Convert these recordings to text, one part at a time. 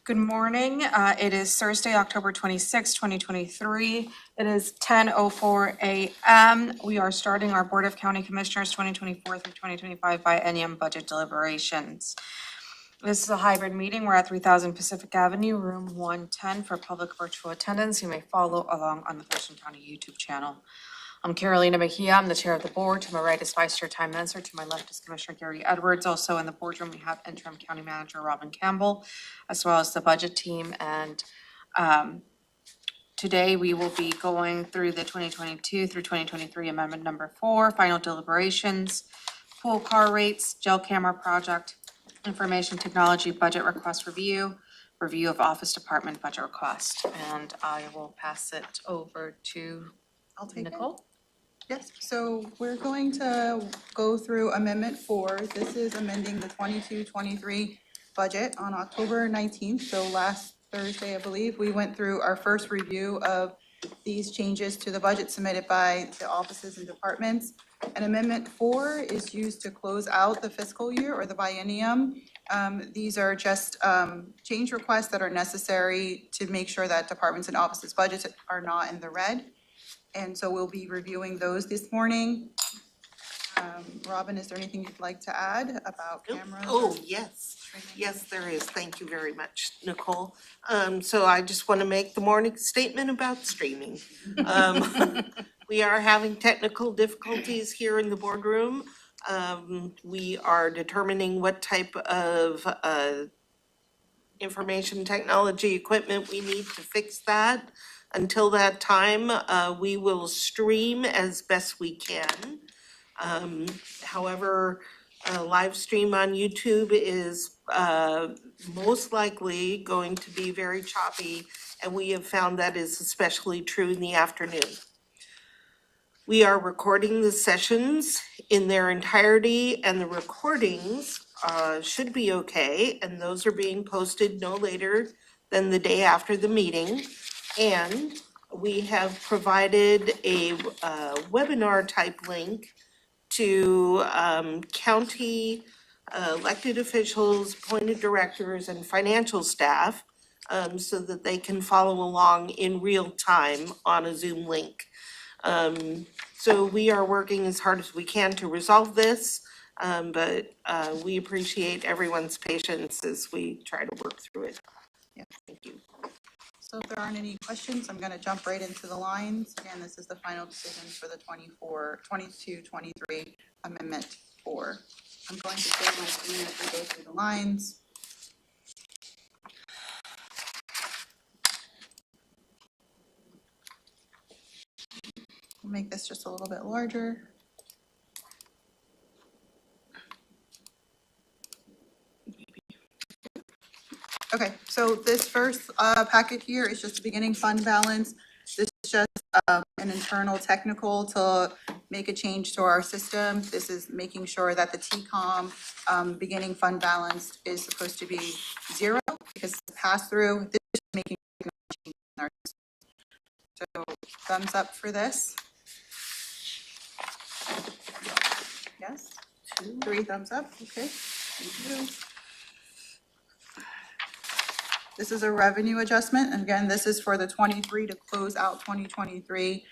Good morning. It is Thursday, October 26, 2023. It is 10:04 a.m. We are starting our Board of County Commissioners 2024 through 2025 biennium budget deliberations. This is a hybrid meeting. We're at 3000 Pacific Avenue, room 110 for public virtual attendance. You may follow along on the Thurston County YouTube channel. I'm Carolina Mejia. I'm the chair of the board. To my right is Vice Chair Ty Menser. To my left is Commissioner Gary Edwards. Also in the boardroom, we have interim county manager Robin Campbell, as well as the budget team. And today we will be going through the 2022 through 2023 amendment number 4, final deliberations, pool car rates, jail camera project, information technology budget request review of office department budget request. And I will pass it over to Nicole. Yes, so we're going to go through Amendment 4. This is amending the 22-23 budget on October 19th. So last Thursday, I believe, we went through our first review of these changes to the budget submitted by the offices and departments. And Amendment 4 is used to close out the fiscal year or the biennium. These are just change requests that are necessary to make sure that departments and offices' budgets are not in the red. And so we'll be reviewing those this morning. Robin, is there anything you'd like to add about cameras? Oh, yes. Yes, there is. Thank you very much, Nicole. So I just want to make the morning statement about streaming. We are having technical difficulties here in the boardroom. We are determining what type of information technology equipment we need to fix that. Until that time, we will stream as best we can. However, a live stream on YouTube is most likely going to be very choppy, and we have found that is especially true in the afternoon. We are recording the sessions in their entirety, and the recordings should be okay, and those are being posted no later than the day after the meeting. And we have provided a webinar type link to county elected officials, appointed directors, and financial staff so that they can follow along in real time on a Zoom link. So we are working as hard as we can to resolve this, but we appreciate everyone's patience as we try to work through it. Yeah. Thank you. So if there aren't any questions, I'm going to jump right into the lines. Again, this is the final decision for the 22-23 Amendment 4. I'm going to share my screen as we go through the lines. I'll make this just a little bit larger. Okay, so this first packet here is just a beginning fund balance. This is just an internal technical to make a change to our system. This is making sure that the TCOM beginning fund balance is supposed to be 0 because it's a pass-through. This is making a change in our system. So thumbs up for this. Yes, 2, 3 thumbs up, okay, thank you. This is a revenue adjustment, and again, this is for the 23 to close out 2023.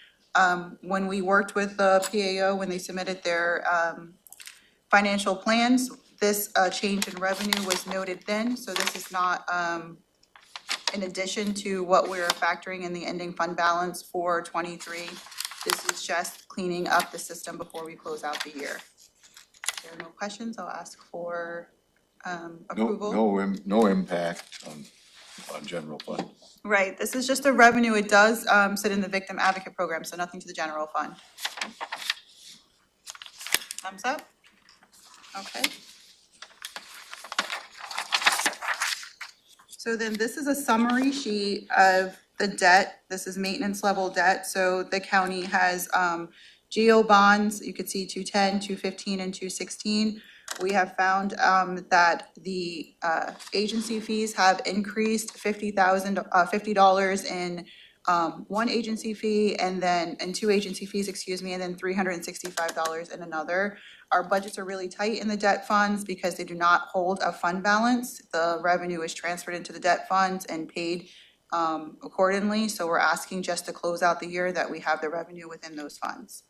When we worked with the PAO, when they submitted their financial plans, this change in revenue was noted then, so this is not in addition to what we're factoring in the ending fund balance for 23. This is just cleaning up the system before we close out the year. If there are no questions, I'll ask for approval. No impact on general fund. Right, this is just a revenue. It does sit in the victim advocate program, so nothing to the general fund. Thumbs up? Okay. So then this is a summary sheet of the debt. This is maintenance level debt. So the county has GO bonds. You could see 210, 215, and 216. We have found that the agency fees have increased $50 in one agency fee and two agency fees, and then $365 in another. Our budgets are really tight in the debt funds because they do not hold a fund balance. The revenue is transferred into the debt funds and paid accordingly. So we're asking just to close out the year that we have the revenue within those funds.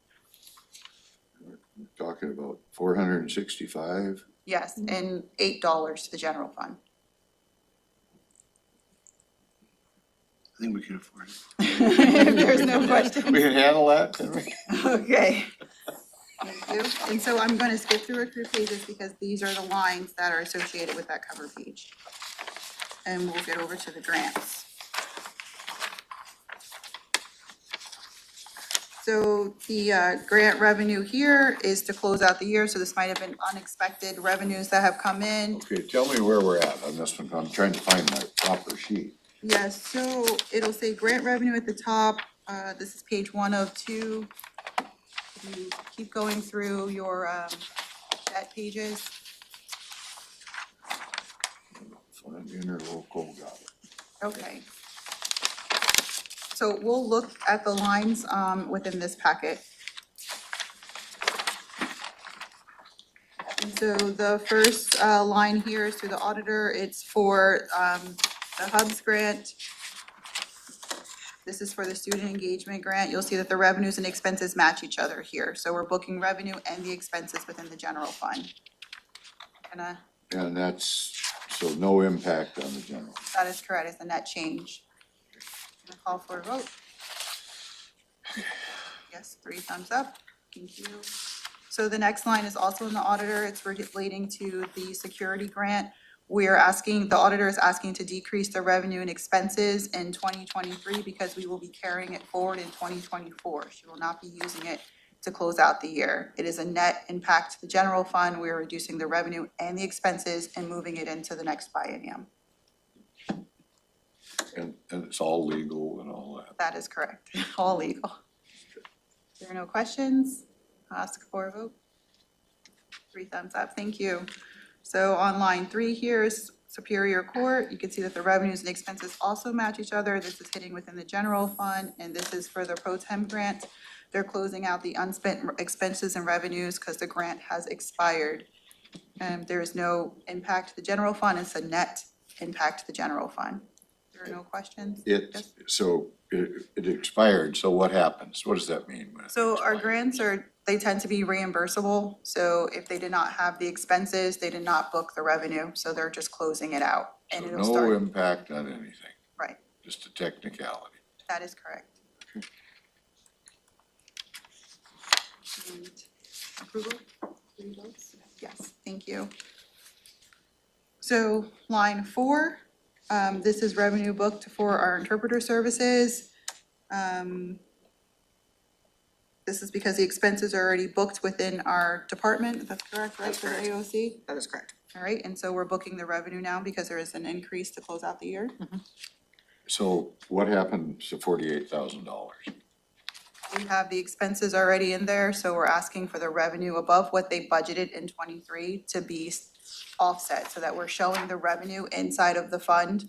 Talking about 465. Yes, and $8 to the general fund. I think we can afford it. There's no question. We can handle that, can we? Okay. Thank you. And so I'm gonna skip through a few pages because these are the lines that are associated with that cover page. And we'll get over to the grants. So the grant revenue here is to close out the year, so this might have been unexpected revenues that have come in. Okay, tell me where we're at on this one. I'm trying to find my proper sheet. Yes, so it'll say grant revenue at the top. This is page 1 of 2. You keep going through your debt pages. Flint interlocal, got it. Okay. So we'll look at the lines within this packet. And so the first line here is through the auditor. It's for the Hubs grant. This is for the student engagement grant. You'll see that the revenues and expenses match each other here. So we're booking revenue and the expenses within the general fund. And that's, so no impact on the general. That is correct, it's a net change. Gonna call for a vote. Yes, 3 thumbs up, thank you. So the next line is also in the auditor, it's relating to the security grant. The auditor is asking to decrease the revenue and expenses in 2023 because we will be carrying it forward in 2024. She will not be using it to close out the year. It is a net impact to the general fund. We are reducing the revenue and the expenses and moving it into the next biennium. And it's all legal and all that. That is correct, all legal. If there are no questions, I'll ask for a vote. 3 thumbs up, thank you. So on line 3 here is Superior Court. You can see that the revenues and expenses also match each other. This is hitting within the general fund, and this is for the pro tem grant. They're closing out the unspent expenses and revenues because the grant has expired. There is no impact to the general fund, it's a net impact to the general fund. There are no questions? Yes. So it expired, so what happens? What does that mean? when it So our expires? grants they tend to be reimbursable. So if they did not have the expenses, they did not book the revenue, so they're just closing it out. And So it'll no start, impact on anything, right, just a technicality. that is correct. And approval, 3 votes? Yes, thank you. So line 4, this is revenue booked for our interpreter services. This is because the expenses are already booked within our department, that's correct, right, for the AOC? That is correct. All right, and so we're booking the revenue now because there is an increase to close out the year. So what happened to $48,000? We have the expenses already in there, so we're asking for the revenue above what they budgeted in '23 to be offset, so that we're showing the revenue inside of the fund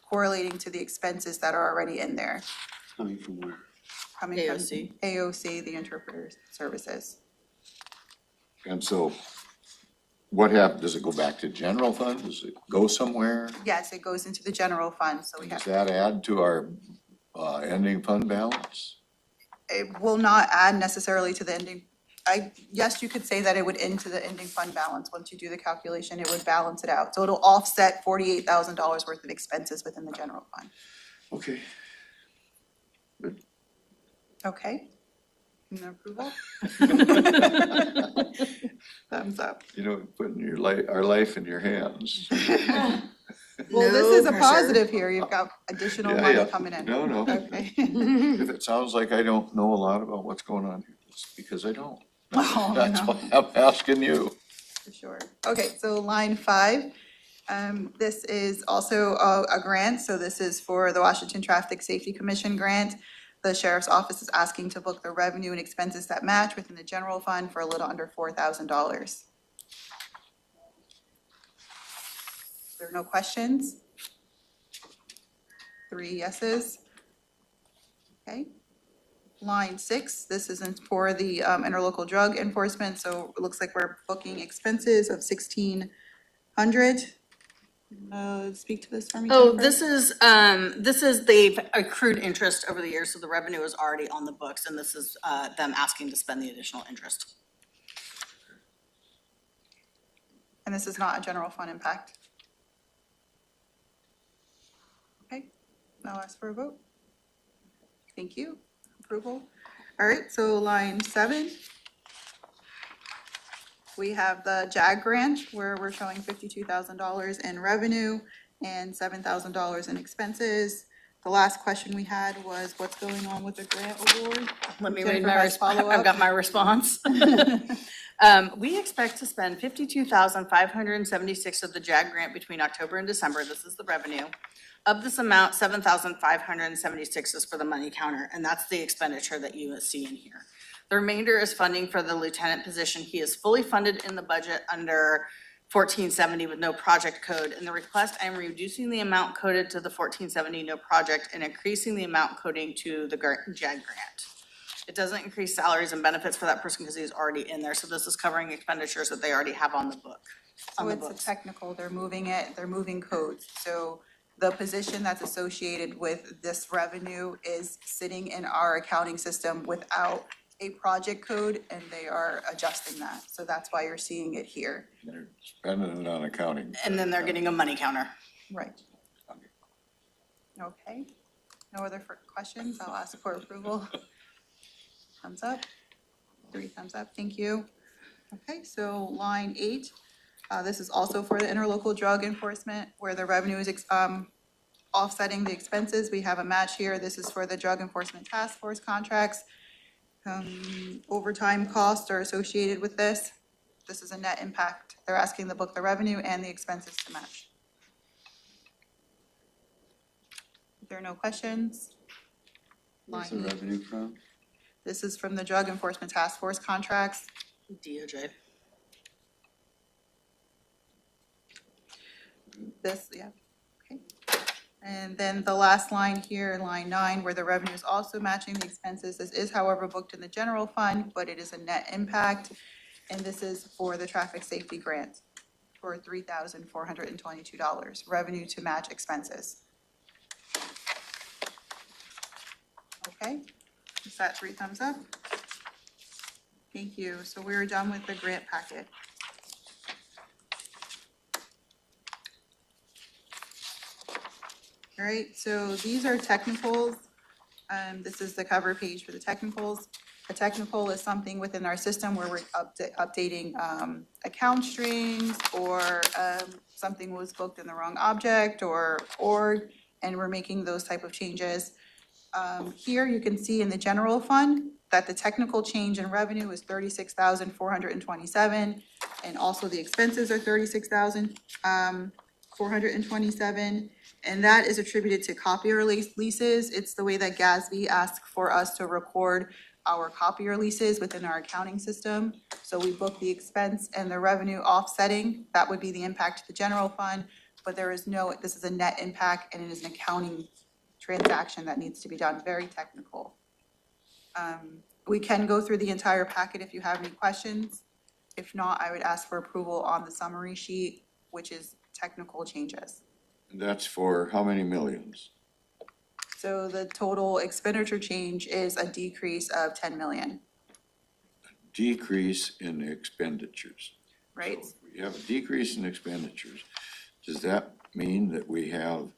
correlating to the expenses that are already in there, Coming from where? coming from AOC. AOC, the interpreter services. And so what happened? Does it go back to general fund? Does it go somewhere? Yes, it goes into the general fund, so we Does have, that add to our ending fund balance? it will not add necessarily to the ending. Yes, you could say that it would end to the ending fund balance. Once you do the calculation, it would balance it out. So it'll offset $48,000 worth of expenses within the general fund. Okay. Okay? And approval? Thumbs up. You know, putting our life in your hands. Well, this No is a pressure. positive here. You've got additional Yeah, money yeah. coming in. No, no. Okay. If it sounds like I don't know a lot about what's going on here, it's because I don't. Oh, That's no. why I'm asking you. For sure. Okay, so line 5, this is also a grant, so this is for the Washington Traffic Safety Commission grant. The sheriff's office is asking to book the revenue and expenses that match within the general fund for a little under $4,000. There are no questions? 3 yeses. Okay. Line 6, this isn't for the interlocal drug enforcement, so it looks like we're booking expenses of 1,600. Speak to this for me, Oh, Jennifer. this is they've accrued interest over the years, so the revenue is already on the books, and this is them asking to spend the additional interest. And this is not a general fund impact. Okay, I'll ask for a vote. Thank you. Approval. All right, so line 7. We have the JAG grant where we're showing $52,000 in revenue and $7,000 in expenses. The last question we had was what's going on with the grant award? Let me read Jennifer my has response. follow-up. I've got my response. We expect to spend $52,576 of the JAG grant between October and December. This is the revenue. Of this amount, $7,576 is for the money counter, and that's the expenditure that you see in here. The remainder is funding for the lieutenant position. He is fully funded in the budget under 1470 with no project code. In the request, I am reducing the amount coded to the 1470 no project and increasing the amount coding to the JAG grant. It doesn't increase salaries and benefits for that person because he's already in there. So this is covering expenditures that they already have on the book. So it's a technical, they're moving codes. So the position that's associated with this revenue is sitting in our accounting system without a project code, and they are adjusting that. So that's why you're seeing it here. They're spending it on accounting. And then they're getting a money counter. Right. Okay. No other questions? I'll ask for approval. Thumbs up. 3 thumbs up. Thank you. Okay, so line 8. This is also for the interlocal drug enforcement where the revenue is offsetting the expenses. We have a match here. This is for the drug enforcement task force contracts. Overtime costs are associated with this. This is a net impact. They're asking to book the revenue and the expenses to match. If there are no questions. Where's the Line- revenue from? This is from the drug enforcement task force contracts. DOJ. This, yeah, okay. And then the last line here, line 9, where the revenue is also matching the expenses. This is however booked in the general fund, but it is a net impact. And this is for the traffic safety grant for $3,422, revenue to match expenses. Okay, is that 3 thumbs up? Thank you. So we're done with the grant packet. All right, so these are technicals. This is the cover page for the technicals. A technical is something within our system where we're updating account strings or something was booked in the wrong object or and we're making those type of changes. Here you can see in the general fund that the technical change in revenue is $36,427, and also the expenses are $36,427, and that is attributed to copier leases. It's the way that GASB asks for us to record our copier leases within our accounting system. So we book the expense and the revenue offsetting. That would be the impact to the general fund, but there is no, this is a net impact and it is an accounting transaction that needs to be done, very technical. We can go through the entire packet if you have any questions. If not, I would ask for approval on the summary sheet, which is technical changes. And that's for how many millions? So the total expenditure change is a decrease of 10 million, Decrease in expenditures. right? So if we have a decrease in expenditures. Does that mean that we have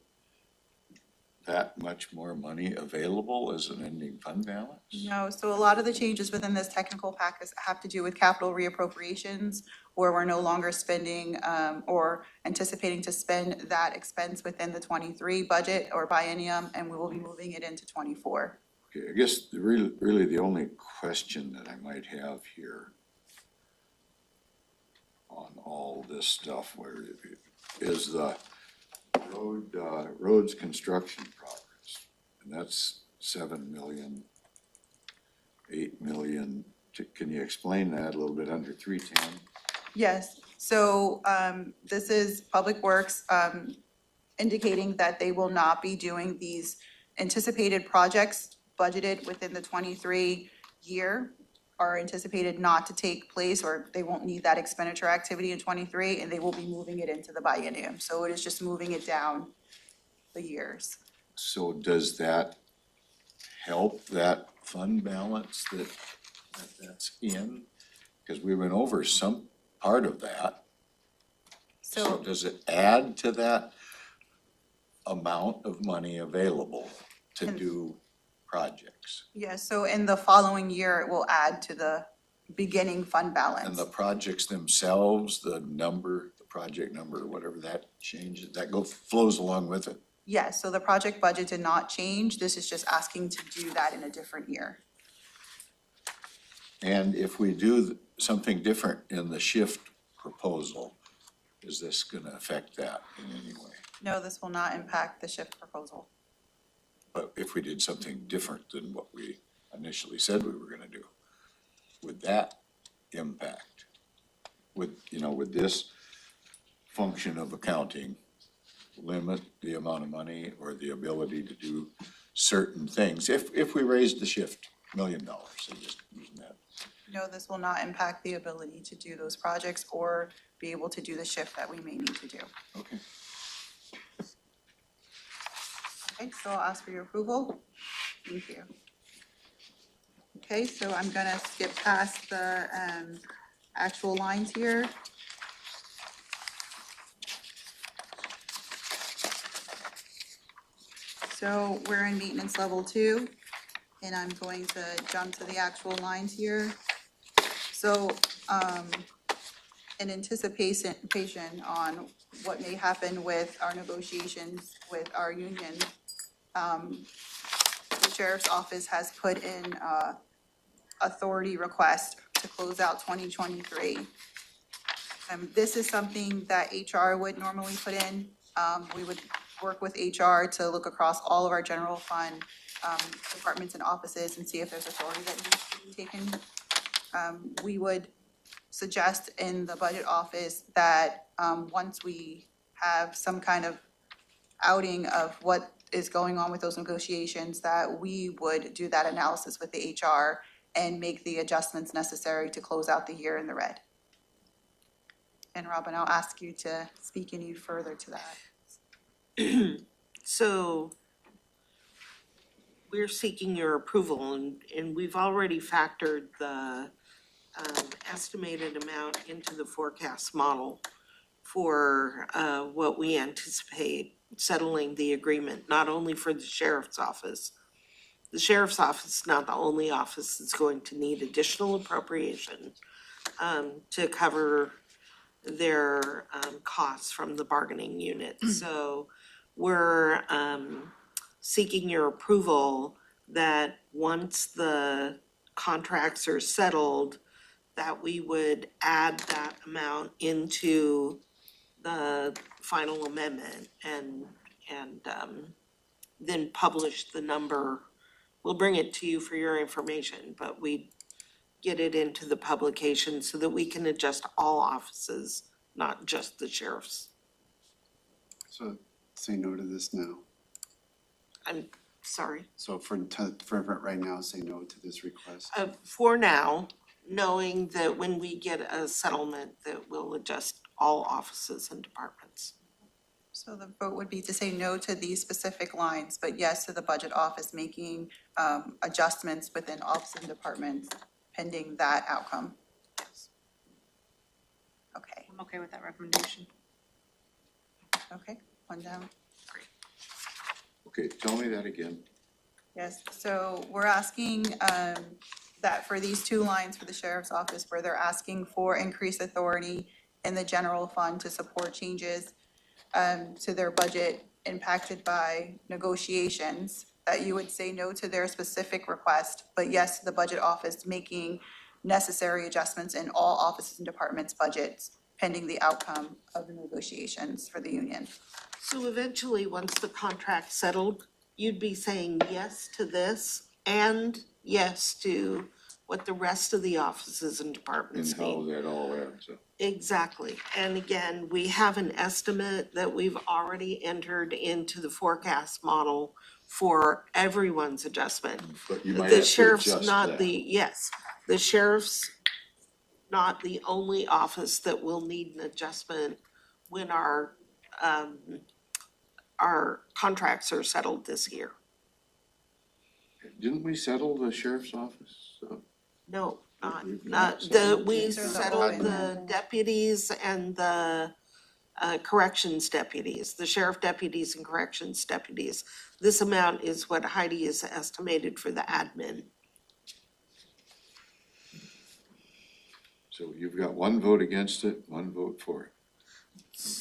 that much more money available as an ending fund balance? No, so a lot of the changes within this technical package have to do with capital reappropriations, where we're no longer spending or anticipating to spend that expense within the 23 budget or biennium, and we will be moving it into 24. Okay, I guess really the only question that I might have here on all this stuff where is the roads construction progress, and that's 7 million, 8 million. Can you explain that a little bit under 310? Yes, so this is Public Works indicating that they will not be doing these anticipated projects budgeted within the 23 year are anticipated not to take place, or they won't need that expenditure activity in 23, and they will be moving it into the biennium. So it is just moving it down the years. So does that help that fund balance that's in? Because we went over some part of that. So So, does it add to that amount of money available to do projects? yeah, so in the following year, it will add to the beginning fund And balance. the projects themselves, the number, the project number, or whatever that changes, that flows along with it? Yes, so the project budget did not change. This is just asking to do that in a different year. And if we do something different in the shift proposal, is this gonna affect that in any way? No, this will not impact the shift proposal. But if we did something different than what we initially said we were gonna do, would that impact? Would this function of accounting limit the amount of money or the ability to do certain things? If we raised the shift $1 million, so just using that. No, this will not impact the ability to do those projects or be able to do the shift that we may need to do. Okay. Okay, so I'll ask for your approval. Thank you. Okay, so I'm gonna skip past the actual lines here. So we're in maintenance level 2, and I'm going to jump to the actual lines here. So, in anticipation on what may happen with our negotiations with our union, the sheriff's office has put in authority request to close out 2023. This is something that HR would normally put in. We would work with HR to look across all of our general fund departments and offices and see if there's authority that needs to be taken. We would suggest in the budget office that once we have some kind of outing of what is going on with those negotiations, that we would do that analysis with the HR and make the adjustments necessary to close out the year in the red. And Robin, I'll ask you to speak any further to that. So we're seeking your approval and we've already factored the estimated amount into the forecast model for what we anticipate settling the agreement, not only for the sheriff's office. The sheriff's office is not the only office that's going to need additional appropriation to cover their costs from the bargaining unit. So we're seeking your approval that once the contracts are settled, that we would add that amount into the final amendment and then publish the number. We'll bring it to you for your information, but we get it into the publication so that we can adjust all offices, not just the sheriff's. So say no to this now. I'm sorry. So for right now, say no to this request. For now, knowing that when we get a settlement, that we'll adjust all offices and departments. So the vote would be to say no to these specific lines, but yes to the budget office making adjustments within offices and departments pending that outcome. Yes. Okay, I'm okay with that recommendation. okay, one down. Okay, tell me that again. Yes, so we're asking that for these two lines for the sheriff's office, where they're asking for increased authority in the general fund to support changes to their budget impacted by negotiations, that you would say no to their specific request, but yes to the budget office making necessary adjustments in all offices and departments' budgets pending the outcome of the negotiations for the union. So eventually, once the contract's settled, you'd be saying yes to this and yes to what the rest of the offices and And departments how need. that all adds up. Exactly, and again, we have an estimate that we've already entered into the forecast model for everyone's adjustment. But you might The have to sheriff's adjust not that. the, yes, the sheriff's not the only office that will need an adjustment when our contracts are settled this year. Didn't we settle the sheriff's office? No, We've not not the, settled we it. These are the settled open the ones. deputies and the corrections deputies, the sheriff deputies and corrections deputies. This amount is what Heidi is estimated for the admin. So you've got one vote against it, one vote for it.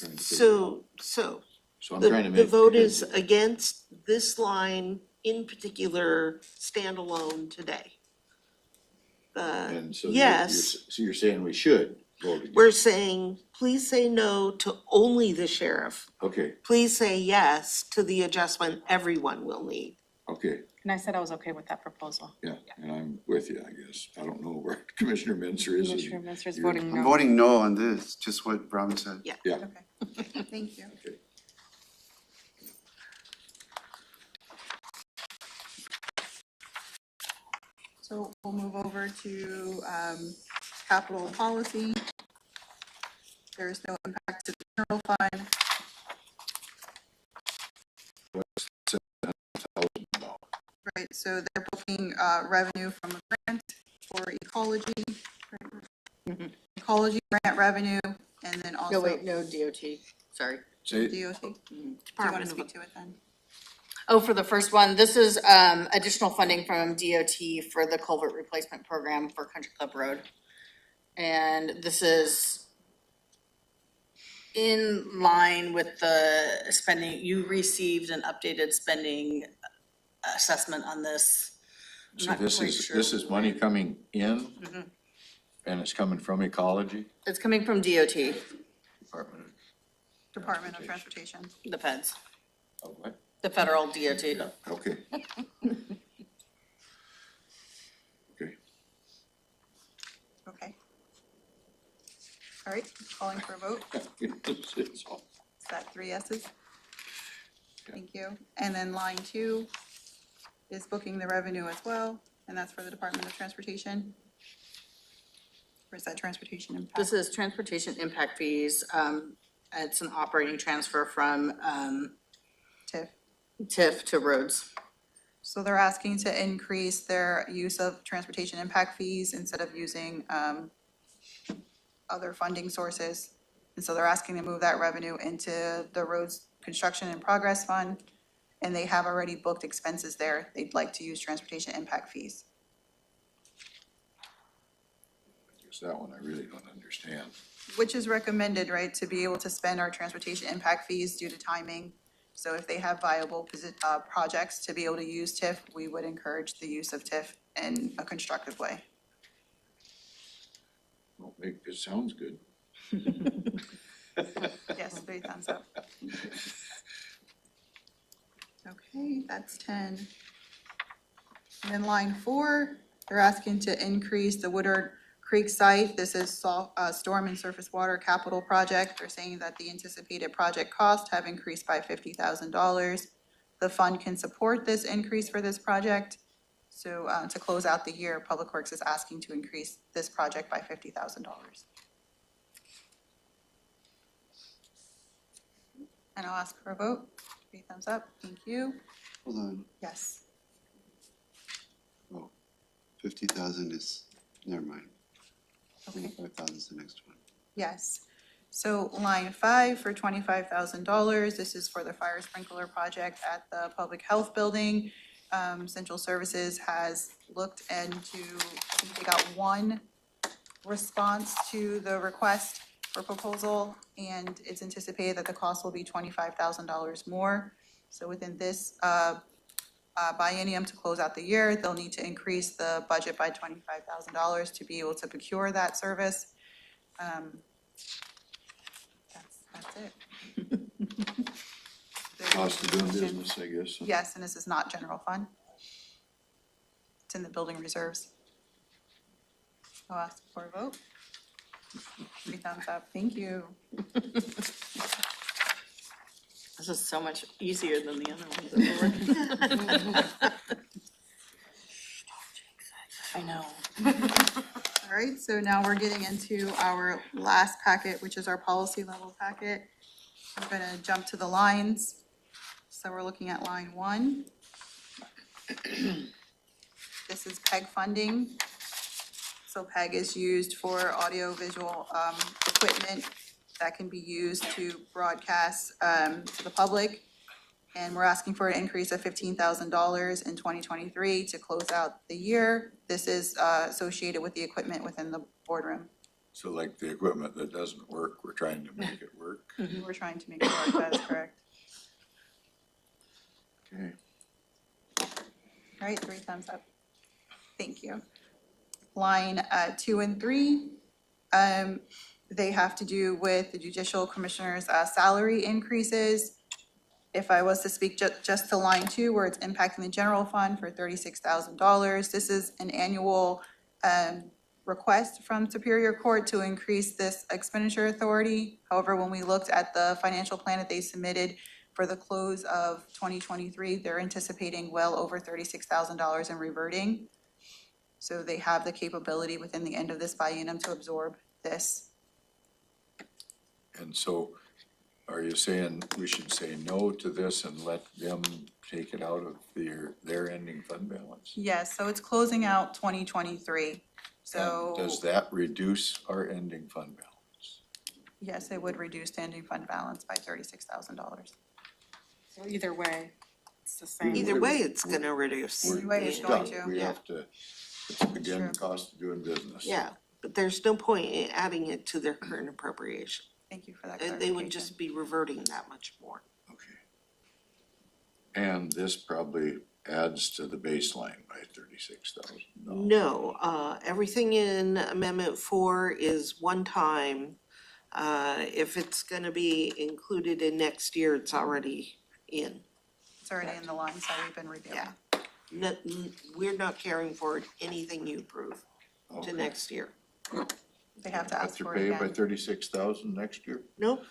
I'm trying to figure it out. So I'm trying to the make. vote is against this line in particular standalone today. And so Yes, so you're saying we should vote against? we're saying, please say no to only the sheriff. Okay, Please say yes to the adjustment everyone will need. okay, And I said I was okay with that proposal. yeah, and I'm with you, I guess. I don't know where Commissioner Minzer is. Commissioner Minster is You're- voting I'm no. voting no on this, just what Robin said. Yeah. Yeah, Okay, thank you. okay. So we'll move over to capital policy. There is no impact to the general fund. Right, so they're booking revenue from a grant for ecology. Right? Ecology grant revenue, and then also. No, wait, no DOT, sorry. Say, DOT. Do you want Department to of- speak to it then? Oh, for the first one, this is additional funding from DOT for the culvert replacement program for Country Club Road. And this is in line with the spending, you received an updated spending assessment on this. I'm so not this quite is, sure this is money coming in? Mm-hmm. And it's coming from ecology? It's coming from DOT, Department Department of Transportation. the feds, of what? the federal DOT. Okay. Okay, Okay. All right, calling for a vote. It's all- Is that 3 yeses? Thank you. And then line 2 is booking the revenue as well, and that's for the Department of Transportation. Or is that transportation impact? This is transportation impact fees. It's an operating transfer from TIF. TIF to roads. So they're asking to increase their use of transportation impact fees instead of using other funding sources. And so they're asking to move that revenue into the roads construction and progress fund. And they have already booked expenses there. They'd like to use transportation impact fees. It's that one I really don't understand. Which is recommended, right, to be able to spend our transportation impact fees due to timing. So if they have viable projects to be able to use TIF, we would encourage the use of TIF in a constructive way. Well, it sounds good. Yes, 3 thumbs up. Okay, that's 10. And then line 4, they're asking to increase the Woodard Creek site. This is storm and surface water capital project. They're saying that the anticipated project costs have increased by $50,000. The fund can support this increase for this project. So to close out the year, Public Works is asking to increase this project by $50,000. And I'll ask for a vote. 3 thumbs up, thank you. Hold on, Yes. 50,000 is, never mind. Okay. 25,000 is the next one. Yes. So line 5 for $25,000. This is for the fire sprinkler project at the Public Health Building. Central Services has looked into, I think they got 1 response to the request for proposal, and it's anticipated that the cost will be $25,000 more. So within this biennium to close out the year, they'll need to increase the budget by $25,000 to be able to procure that service. That's it. Cost of doing business, I guess. Yes, and this is not general fund. It's in the building reserves. I'll ask for a vote. 3 thumbs up, thank you. This is so much easier than the other ones that we're working on. I know. All right, so now we're getting into our last packet, which is our policy level packet. I'm gonna jump to the lines. So we're looking at line 1. This is PEG funding. So PEG is used for audio-visual equipment that can be used to broadcast to the public. And we're asking for an increase of $15,000 in 2023 to close out the year. This is associated with the equipment within the boardroom. So like the equipment that doesn't work, we're trying to make it work. We're trying to make it work, that is correct. Okay. All right, 3 thumbs up. Thank you. Line 2 and 3, they have to do with the judicial commissioner's salary increases. If I was to speak just to line 2, where it's impacting the general fund for $36,000, this is an annual request from Superior Court to increase this expenditure authority. However, when we looked at the financial plan that they submitted for the close of 2023, they're anticipating well over $36,000 in reverting. So they have the capability within the end of this biennium to absorb this. And so are you saying we should say no to this and let them take it out of their ending fund balance? Yes, so it's closing out 2023. So And does that reduce our ending fund balance? yes, it would reduce the ending fund balance by $36,000. So either way, it's the same. Either way, it's gonna reduce. We're Either way, it's Yeah. going stuck. to. We Yeah. have to, it's again, Sure. the cost of doing business. Yeah, but there's no point in adding it to their current appropriation. Thank you for that They clarification. would just be reverting that much more. Okay. And this probably adds to the baseline by 36,000. No, everything in Amendment 4 is one time. If it's gonna be included in next year, it's already in. It's already in the lines that we've been reviewing. Yeah. No, we're not carrying forward anything you approve to Okay. next year. They have to ask Have to for pay it it by again. 36,000 next year? Nope,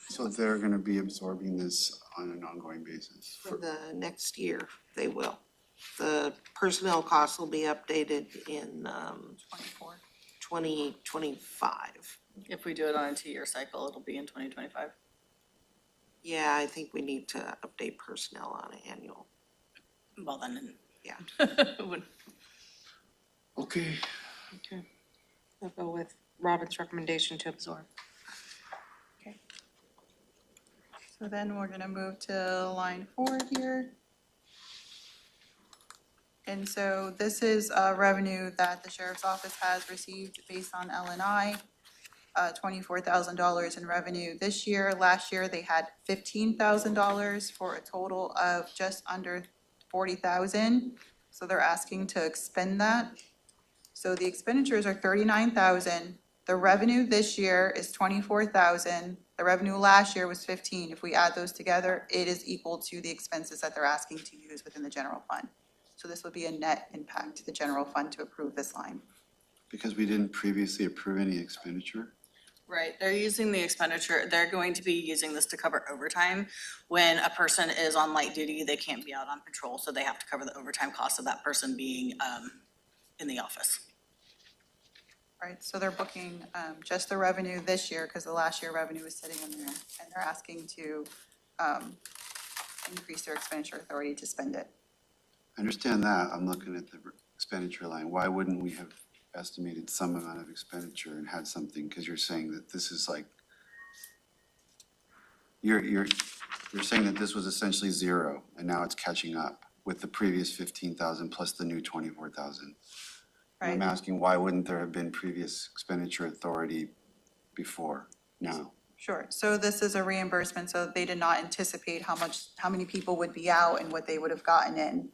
So they're gonna be absorbing this on an ongoing basis. for the next year, they will. The personnel costs will be updated in 24. 2025. If we do it on a 2-year cycle, it'll be in 2025. Yeah, I think we need to update personnel on an annual. Well, then. Yeah. Would- Okay. Okay. I'll go with Robin's recommendation to absorb. So then we're gonna move to line 4 here. And so this is revenue that the sheriff's office has received based on LNI. $24,000 in revenue this year. Last year, they had $15,000 for a total of just under $40,000. So they're asking to expend that. So the expenditures are $39,000. The revenue this year is $24,000. The revenue last year was $15,000. If we add those together, it is equal to the expenses that they're asking to use within the general fund. So this would be a net impact to the general fund to approve this line. Because we didn't previously approve any expenditure. Right, they're using the expenditure, they're going to be using this to cover overtime. When a person is on light duty, they can't be out on patrol, so they have to cover the overtime cost of that person being in the office. Right, so they're booking just the revenue this year, because the last year revenue was sitting in there, and they're asking to increase their expenditure authority to spend it. I understand that. I'm looking at the expenditure line. Why wouldn't we have estimated some amount of expenditure and had something? Because you're saying that this is like, you're saying that this was essentially zero and now it's catching up with the previous 15,000 plus the new 24,000. I'm Right, asking, why wouldn't there have been previous expenditure authority before now? sure. So this is a reimbursement, so they did not anticipate how many people would be out and what they would have gotten in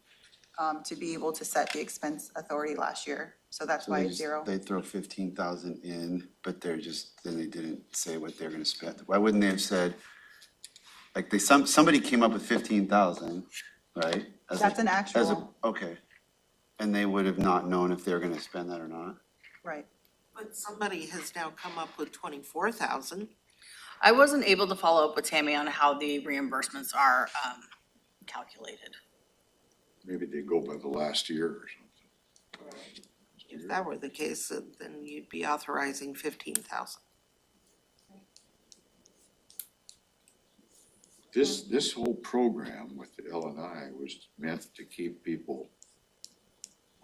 to be able to set the expense authority last year. So that's So why they it's just- zero. They throw 15,000 in, but then they didn't say what they're gonna spend. Why wouldn't they have said, like somebody came up with 15,000, right? as a- That's an as a- actual, Okay, and they would have not known if they were gonna spend that or not? right. But somebody has now come up with 24,000. I wasn't able to follow up with Tammy on how the reimbursements are calculated. Maybe they go by the last year or something. If that were the case, then you'd be authorizing 15,000. This whole program with the L&I was meant to keep people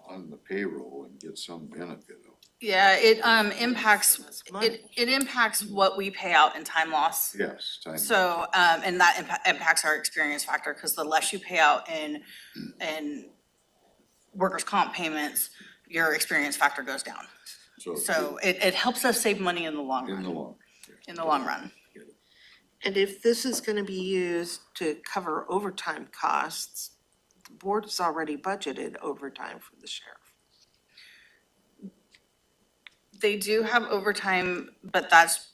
on the payroll and get some benefit of. Yeah, it impacts, That's money. it impacts what we pay out in time loss. Yes, time. So, and that impacts our experience factor, because the less you pay out in workers' comp payments, your experience factor goes down. So it helps us save money in the long In the run, long. in the long run. And if this is gonna be used to cover overtime costs, the board has already budgeted overtime for the sheriff. They do have overtime, but that's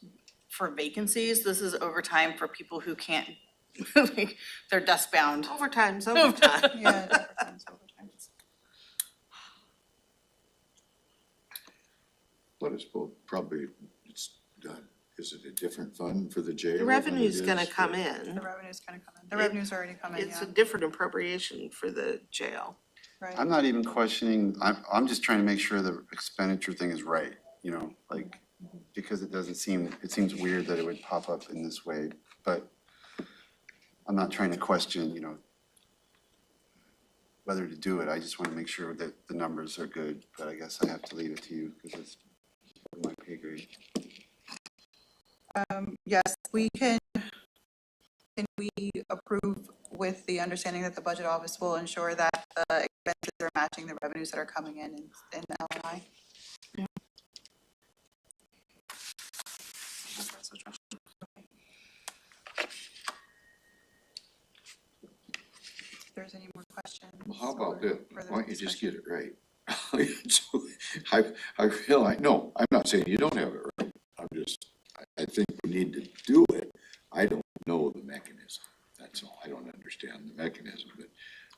for vacancies. This is overtime for people who can't, they're desk bound. Overtime's overtime. Yeah, it represents overtime. What is, probably it's done. Is it a different fund for the jail? The than revenue's it gonna is come for- in. The revenue's gonna come in. The revenue's already coming, It's yeah, a different appropriation for the jail. right. I'm not even questioning, I'm just trying to make sure the expenditure thing is right, you know, like, because it doesn't seem, it seems weird that it would pop up in this way, but I'm not trying to question, you know, whether to do it. I just want to make sure that the numbers are good, but I guess I have to leave it to you because it's my pay grade. Yes, can we approve with the understanding that the budget office will ensure that the expenses are matching the revenues that are coming in L&I? If there's any more questions. Well, how about or this? further Why don't you just discussion? get it right? So, I realize, no, I'm not saying you don't have it right. I think we need to do it. I don't know the mechanism. That's all. I don't understand the mechanism, but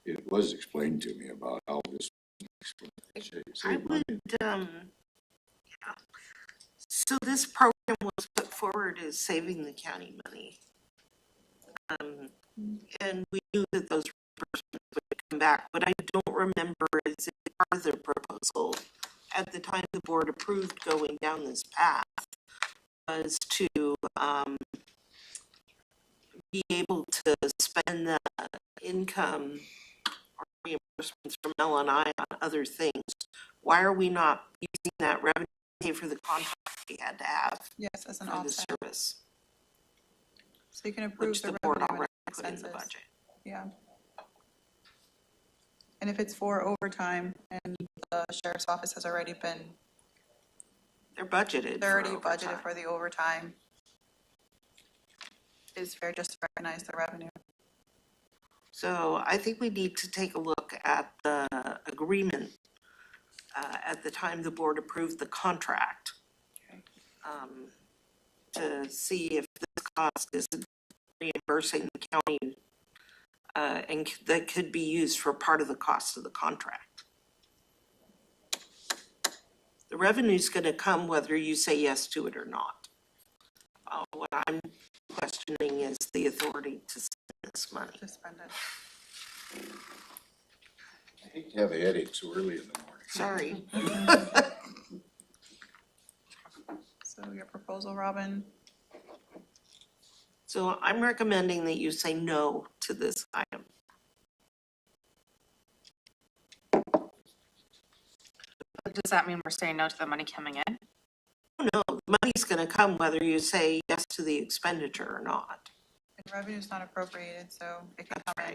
it was explained to me about how this. I would, yeah. So this program was put forward as saving the county money. And we knew that those reimbursements would come back, but I don't remember is it part of the proposal at the time the board approved going down this path was to, be able to spend the income or reimbursements from L&I on other things. Why are we not using that revenue to pay for the contract we had to have Yes, as an for the offset, service, so you can approve which the the board revenue and already put in the expenses. budget? Yeah. And if it's for overtime and the sheriff's office has already been, They're budgeted they're already for overtime. budgeted for the overtime, it's fair just to recognize the revenue. So I think we need to take a look at the agreement at the time the board approved the contract. Okay. To see if this cost is reimbursing the county and that could be used for part of the cost of the contract. The revenue's gonna come whether you say yes to it or not. What I'm questioning is the authority to spend this money. To spend it. I hate to have a headache so early in the morning. Sorry. So your proposal, Robin, So I'm recommending that you say no to this item. Does that mean we're saying no to the money coming in? No, the money's gonna come whether you say yes to the expenditure or not. and revenue's not appropriated, so it can come in.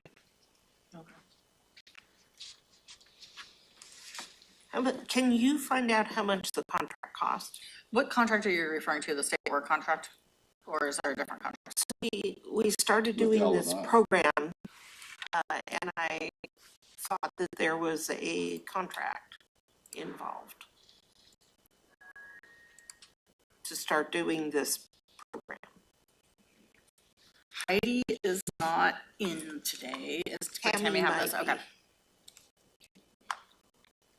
How about, can you find out how much the contract cost? What contract are you referring to, the state board contract? Or is there a different contract? We started With doing this L&I. program, and I thought that there was a contract involved to start doing this program. Heidi is not in today. Is would Tammy Tammy have might this? be. Okay.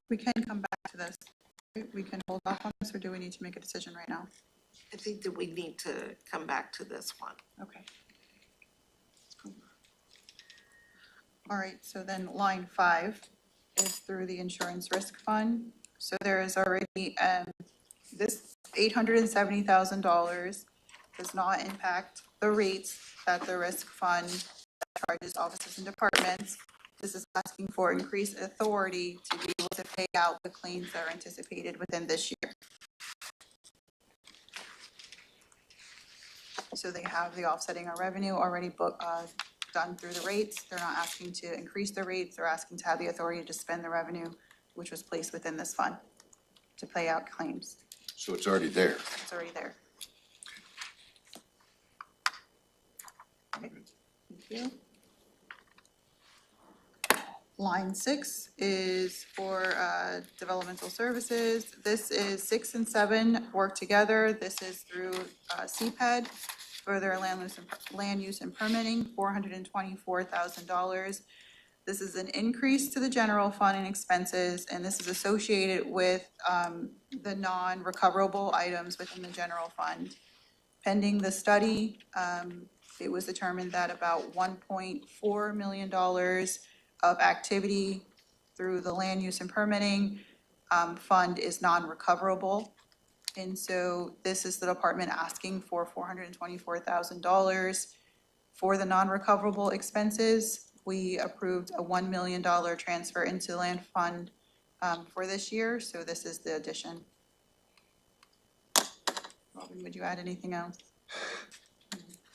We can come back to this. We can hold off on this, or do we need to make a decision right now? I think that we need to come back to this one. Okay. All right, so then line 5 is through the insurance risk fund. So there is already, this $870,000 does not impact the rates that the risk fund charges offices and departments. This is asking for increased authority to be able to pay out the claims that are anticipated within this year. So they have the offsetting of revenue already done through the rates. They're not asking to increase the rates. They're asking to have the authority to spend the revenue which was placed within this fund to pay out claims. So it's already there. It's already there. Okay, thank you. Line 6 is for developmental services. This is 6 and 7 work together. This is through CPED for their land use and permitting, $424,000. This is an increase to the general fund and expenses, and this is associated with the non-recoverable items within the general fund. Pending the study, it was determined that about $1.4 million of activity through the land use and permitting fund is non-recoverable. And so this is the department asking for $424,000 for the non-recoverable expenses. We approved a $1 million transfer into the land fund for this year, so this is the addition. Robin, would you add anything else?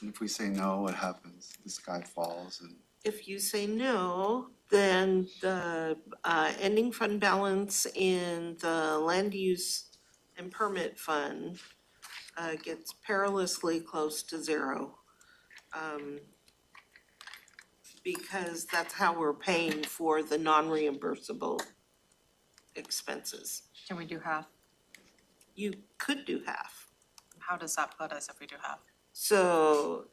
And if we say no, what happens? The sky falls and. If you say no, then the ending fund balance in the land use and permit fund gets perilously close to zero. Because that's how we're paying for the non-reimbursable expenses. Can we do half? You could do half. How does that put us if we do half? So,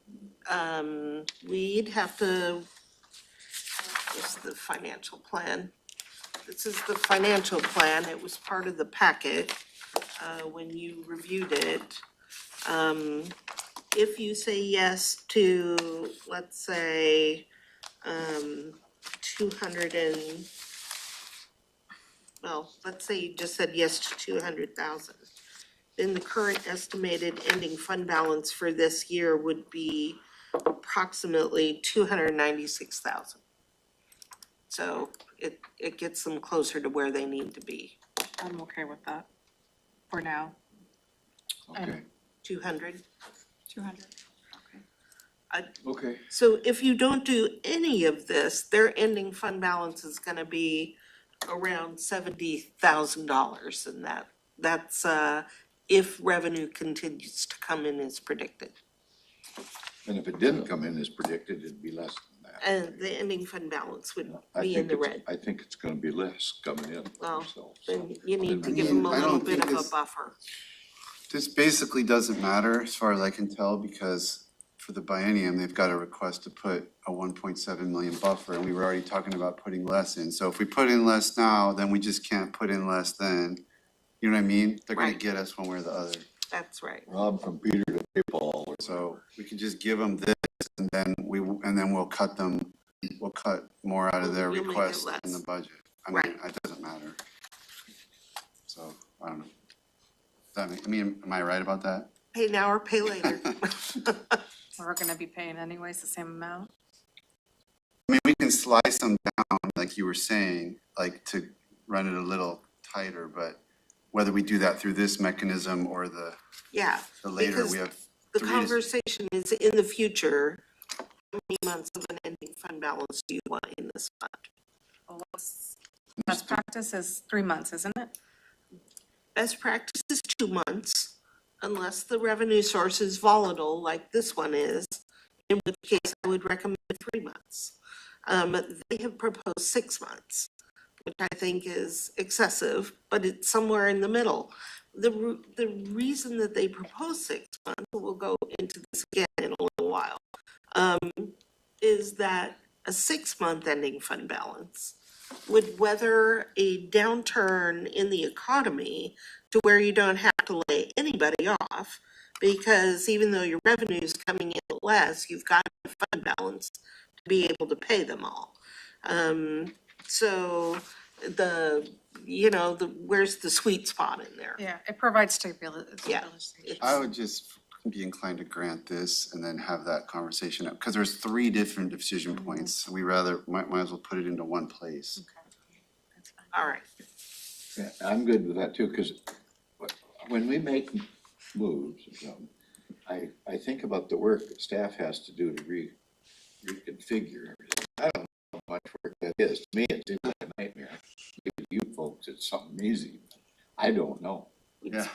we'd have to, this is the financial plan. This is the financial plan. It was part of the packet, when you reviewed it. If you say yes to, let's say, 200 and, well, let's say you just said yes to 200,000. Then the current estimated ending fund balance for this year would be approximately 296,000. So it gets them closer to where they need to be. I'm okay with that for now. Okay, 200. 200, okay. okay. So if you don't do any of this, their ending fund balance is gonna be around $70,000, and that's if revenue continues to come in as predicted. And if it didn't come in as predicted, it'd be less than that. And the ending fund balance would I be in think the it's- red. I think it's gonna be less coming in, Well, so. Then you need to I give them a mean, I little don't bit think of a this- buffer. This basically doesn't matter as far as I can tell, because for the biennium, they've got a request to put a 1.7 million buffer, and we were already talking about putting less in. So if we put in less now, then we just can't put in less then. You know what I mean? They're gonna Right. get us one way or the other. That's right. Rob from Peter to Paul. So we can just give them this, and then we'll cut more out of their You'll make it request in less. the budget. I Right. mean, it doesn't matter. So, I don't know. Am I right about that? Pay now or pay later. We're gonna be paying anyways the same amount. I mean, we can slice them down, like you were saying, like to run it a little tighter, but whether we do that through this mechanism or the Yeah, later, because we have the 3 to conversation is in the future, how many months of an ending fund balance do you want in this fund? Well, best practice is 3 months, isn't it? Best practice is 2 months, unless the revenue source is volatile like this one is, in which case I would recommend 3 months. They have proposed 6 months, which I think is excessive, but it's somewhere in the middle. The reason that they propose 6 months, we'll go into this again in a little while, is that a 6-month ending fund balance would weather a downturn in the economy to where you don't have to lay anybody off, because even though your revenue is coming in less, you've got a fund balance to be able to pay them all. So where's the sweet spot in there? Yeah, it provides stability. Yeah. I would just be inclined to grant this and then have that conversation, because there's 3 different decision points. We might as well put it into one place. All right. Yeah, I'm good with that too, because when we make moves, I think about the work that staff has to do to reconfigure everything. I don't know how much work that is. To me, it seems like a nightmare. To you folks, it's something easy. I don't know. We'd Yeah.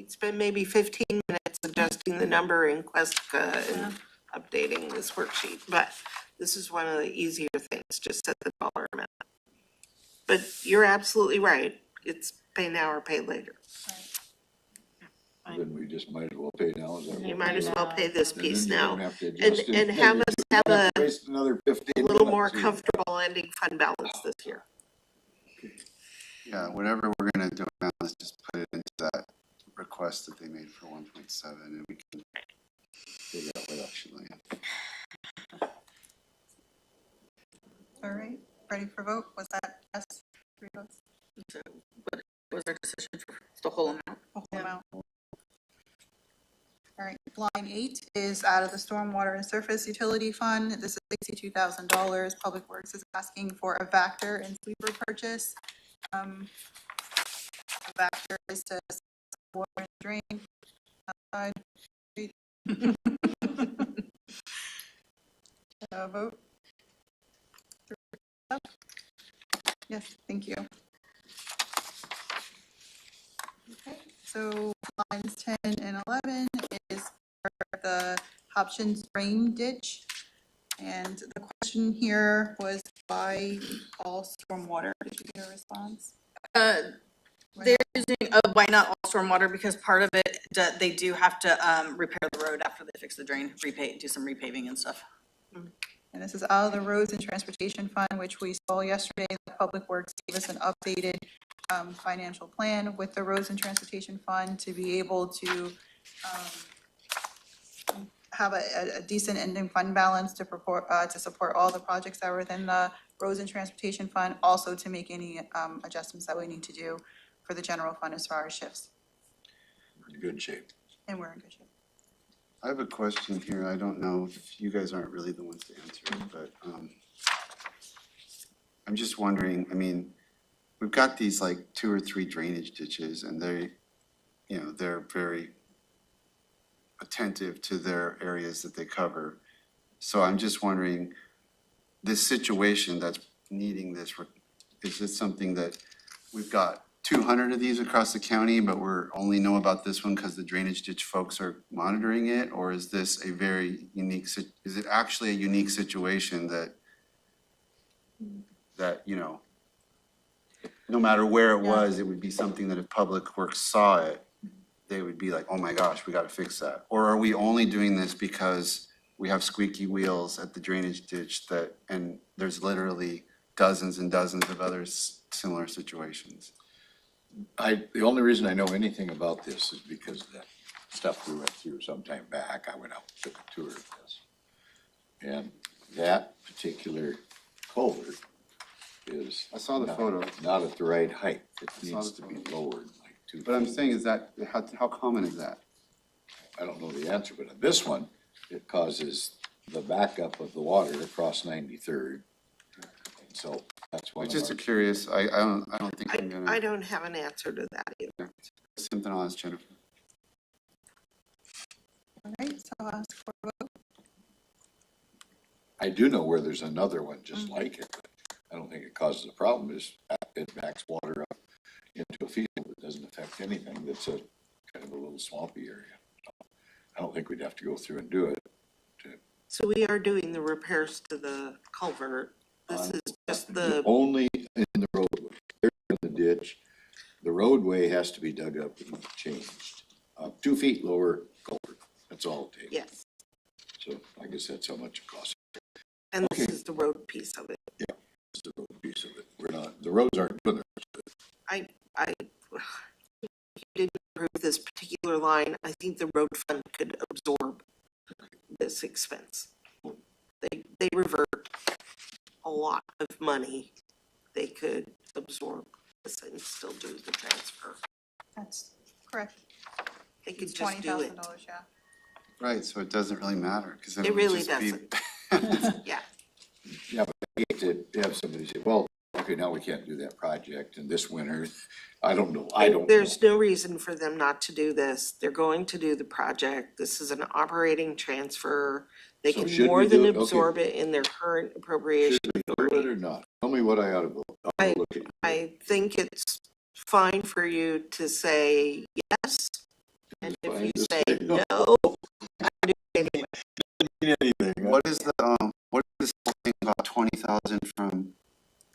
spend maybe 15 minutes adjusting the number in Questica and updating this worksheet, but this is one of the easier things, just set the dollar amount. But you're absolutely right, it's pay now or pay later. Then we just might as well pay now. Is that what You we're might as doing? well pay this And then piece you now, don't have to adjust it. and have us have You don't a to waste another 15 little more minutes. comfortable ending fund balance this year. Yeah, whatever we're gonna do now, let's just put it into that request that they made for 1.7, and we can figure out what else should land. All right, ready for vote? Was that yes? 3 votes? So what was our decision for the whole amount? The whole amount. All right, line 8 is out of the stormwater and surface utility fund. This is $62,000. Public Works is asking for a Vector and sweeper purchase. A Vector is to water and drain outside. Street. Vote. Yes, thank you. Okay, so lines 10 and 11 is for the Hopkins drain ditch. And the question here was why all stormwater? Did you get a response? Why They're not? using, why not all stormwater? Because part of it, they do have to repair the road after they fix the drain, do some repaving and stuff. And this is out of the Roads and Transportation Fund, which we saw yesterday. The Public Works gave us an updated financial plan with the Roads and Transportation Fund to be able to have a decent ending fund balance to support all the projects that were within the Roads and Transportation Fund, also to make any adjustments that we need to do for the general fund as far as shifts. We're in good shape. And we're in good shape. I have a question here. I don't know if you guys aren't really the ones to answer it, but I'm just wondering, I mean, we've got these like 2 or 3 drainage ditches, and they're very attentive to their areas that they cover. So I'm just wondering, this situation that's needing this, is this something that we've got 200 of these across the county, but we're only know about this one because the drainage ditch folks are monitoring it? Or is this a very unique, is it actually a unique situation that no matter where it was, it would be something that if Public Works saw it, they would be like, oh my gosh, we gotta fix that? Or are we only doing this because we have squeaky wheels at the drainage ditch and there's literally dozens and dozens of other similar situations? The only reason I know anything about this is because of that stuff we went through some time back. I went out and took a tour of this. And that particular culvert is. I saw the photo. Not at the right height. It I saw needs the to be photo. lowered like 2 feet. But I'm saying is that, how common is that? I don't know the answer, but on this one, it causes the backup of the water across 93rd. And so that's one of Just our. curious, I don't think I'm I gonna, don't have an answer to that either. something I'll ask Jennifer. All right, so I'll ask for a vote. I do know where there's another one just like it, but I don't think it causes a problem. It backs water up into a field that doesn't affect anything. That's a kind of a little swampy area. I don't think we'd have to go through and do it. So we are doing the repairs to the culvert. This is just the, Only in the roadway, there's the ditch. The roadway has to be dug up and changed. 2 feet lower culvert, that's all it takes. yes, So I guess that's how much it costs. and this is the road piece of it. the road piece of it. We're not, the roads aren't doing it. I, if you didn't approve this particular line, I think the road fund could absorb this expense. They revert a lot of money. They could absorb this and still do the transfer. That's correct. They could It's just do it. $20,000, yeah. Right, so it doesn't really matter, because then It it would really just be. doesn't. Yeah, Yeah, but I hate to have somebody say, well, okay, now we can't do that project in this winter. I don't know. there's no reason for them not to do this. They're going to do the project. This is an operating transfer. They So can should more we than do it? Okay. absorb it in their current appropriation Should we do authority. it or not? Tell me what I ought to vote. I'll look at it. I think it's fine for you to say yes, and if Fine you to say say no. no, I do it anyway. Anything. What is what is this whole thing about 20,000 from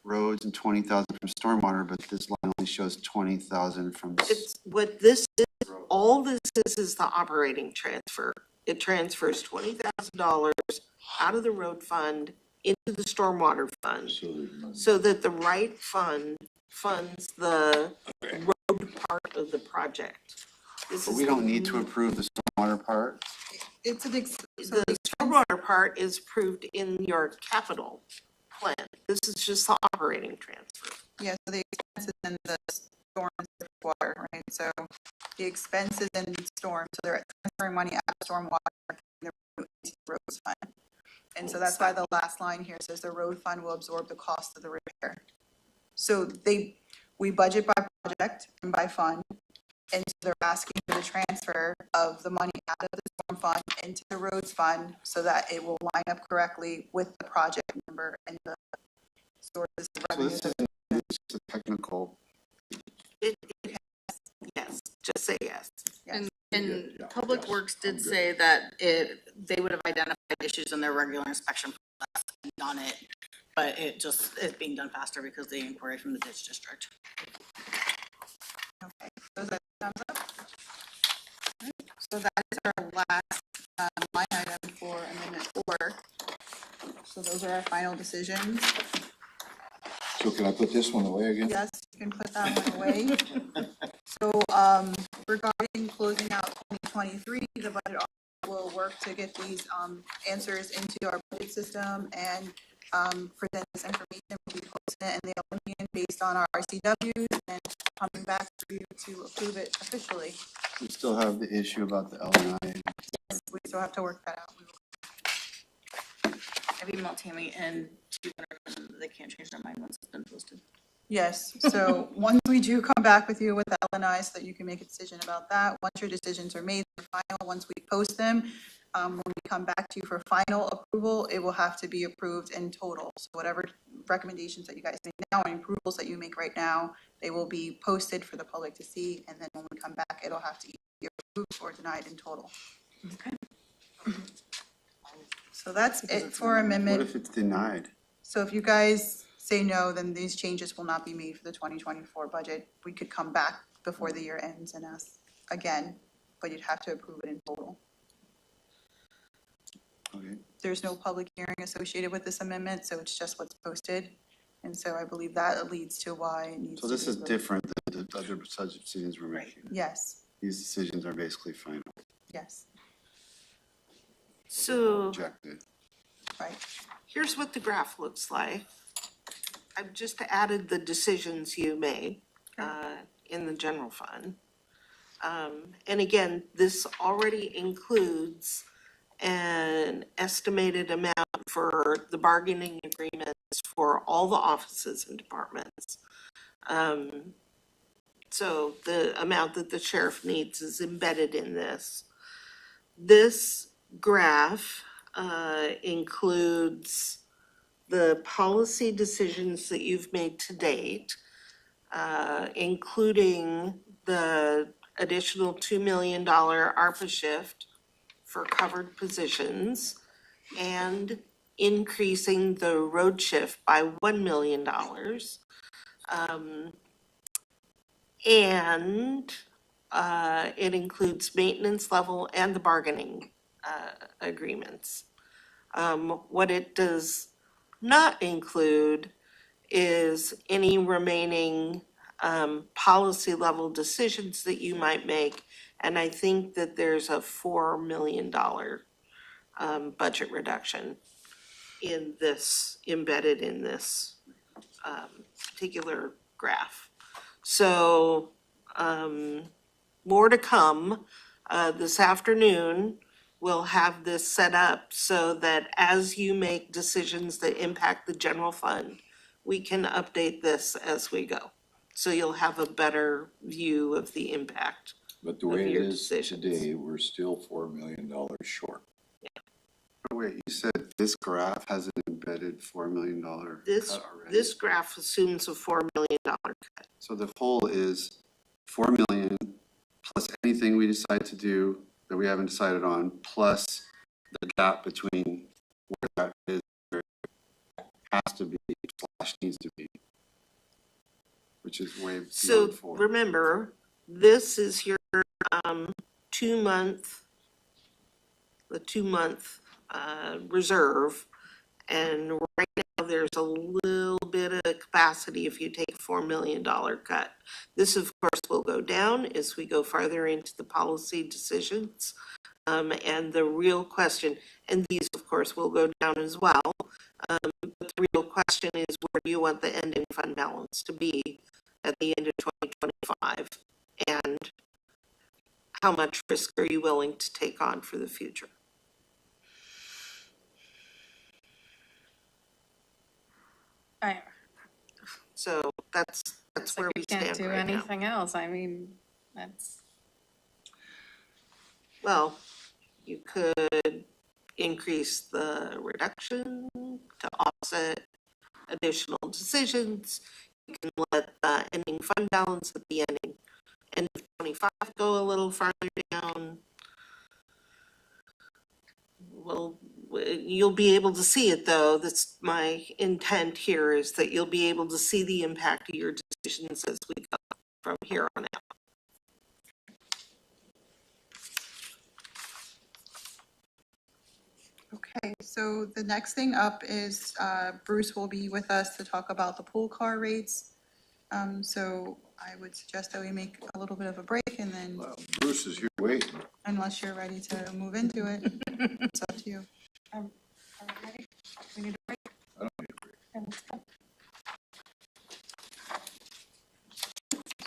roads and 20,000 from stormwater, but this line only shows 20,000 from. It's, what this is, all this is the operating transfer. It transfers $20,000 out of the road fund into the stormwater fund, So there's none. so that the right fund funds the road part of the project. This But is we the don't need to approve the stormwater part? It's an, so The stormwater part is approved in your capital plan. This is just the operating transfer. yeah, so the expenses in the storm and water, right? So the expenses in storm, so they're transferring money out of storm water into the roads fund. And so that's why the last line here says the road fund will absorb the cost of the repair. So we budget by project and by fund. And so they're asking for the transfer of the money out of the storm fund into the roads fund so that it will line up correctly with the project number and the sources of So revenue. this isn't, it's just a technical, Yes, just say yes. And, Yeah, Public yes, Works I'm did good. say that they would have identified issues in their regular inspection process and done it, but it just is being done faster because of the inquiry from the ditch district. Okay, so that thumbs up. So that is our last line item for amendment 4. So those are our final decisions. So can I put this one away again? Yes, you can put that one away. So regarding closing out 2023, the budget office will work to get these answers into our budget system and present this information. We'll be posting it in the opinion based on our RCWs and coming back for you to approve it officially. we still have the issue about the LNI. We still have to work that out. We will. I've emailed Tammy and they can't change their mind once it's been posted. Yes, so once we do come back with you with the LNI so that you can make a decision about that, once your decisions are made, they're final, once we post them, when we come back to you for final approval, it will have to be approved in total. So whatever recommendations that you guys make now and approvals that you make right now, they will be posted for the public to see, and then when we come back, it'll have to be approved or denied in total. Okay. So that's it for What amendment. if it's denied? So if you guys say no, then these changes will not be made for the 2024 budget. We could come back before the year ends and ask again, but you'd have to approve it in total. Okay, There's no public hearing associated with this amendment, so it's just what's posted. And so I believe that leads to why it needs to so be. this is voted. different than the other such decisions we're making. Yes, These decisions are basically final, yes, So rejected. right. here's what the graph looks like. I've just added the decisions you made in the general fund. And again, this already includes an estimated amount for the bargaining agreements for all the offices and departments. So the amount that the sheriff needs is embedded in this. This graph includes the policy decisions that you've made to date, including the additional $2 million ARPA shift for covered positions and increasing the road shift by $1 million. And it includes maintenance level and the bargaining agreements. What it does not include is any remaining policy level decisions that you might make. And I think that there's a $4 million budget reduction in this, embedded in this particular graph. So more to come. This afternoon, we'll have this set up so that as you make decisions that impact the general fund, we can update this as we go. So you'll have a better view of the impact. But the way of it your is decisions. today, we're still $4 million short. Oh, wait, you said this graph has an embedded $4 million This, cut already? this graph assumes a $4 million cut. So the whole is 4 million plus anything we decide to do that we haven't decided on, plus the gap between where that is, where it has to be, slash needs to be, which is way So beyond 4. remember, this is your 2-month, the 2-month reserve. And right now, there's a little bit of capacity if you take a $4 million cut. This, of course, will go down as we go farther into the policy decisions. And the real question, and these, of course, will go down as well. But the real question is, where do you want the ending fund balance to be at the end of 2025? And how much risk are you willing to take on for the future? So that's where we stand Can't do right now. anything else. I mean, that's. Well, you could increase the reduction to offset additional decisions. You can let the ending fund balance at the end of 25 go a little farther down. Well, you'll be able to see it though. That's my intent here, is that you'll be able to see the impact of your decisions as we go from here on out. Okay, so the next thing up is Bruce will be with us to talk about the pool car rates. So I would suggest that we make a little bit of a break and then, Well, Bruce is here waiting. unless you're ready to move into it, it's up to you. We need a break. I don't need a break. Okay, let's go.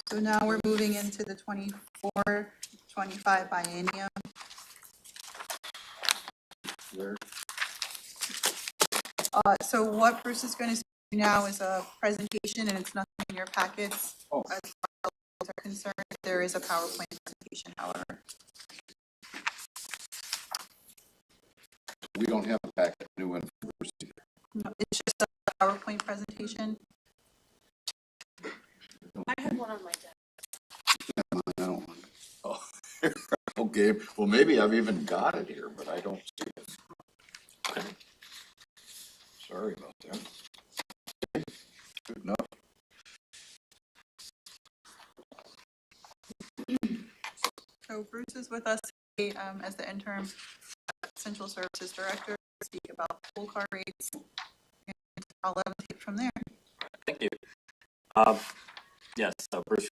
So now we're moving into the 24-25 biennium. Where? So what Bruce is going to do now is a presentation, and it's nothing in your packets. Oh. As far as are concerned, there is a PowerPoint presentation, however. We don't have a packet, new one for Bruce either. No, it's just a PowerPoint presentation. I have one on my desk. I don't want. Oh, okay, well, maybe I've even got it here, but I don't see it. Okay. Sorry about that. Okay, good enough. So Bruce is with us today as the interim Central Services Director to speak about pool car rates. And I'll levitate from there. Thank you. Yes, so Bruce,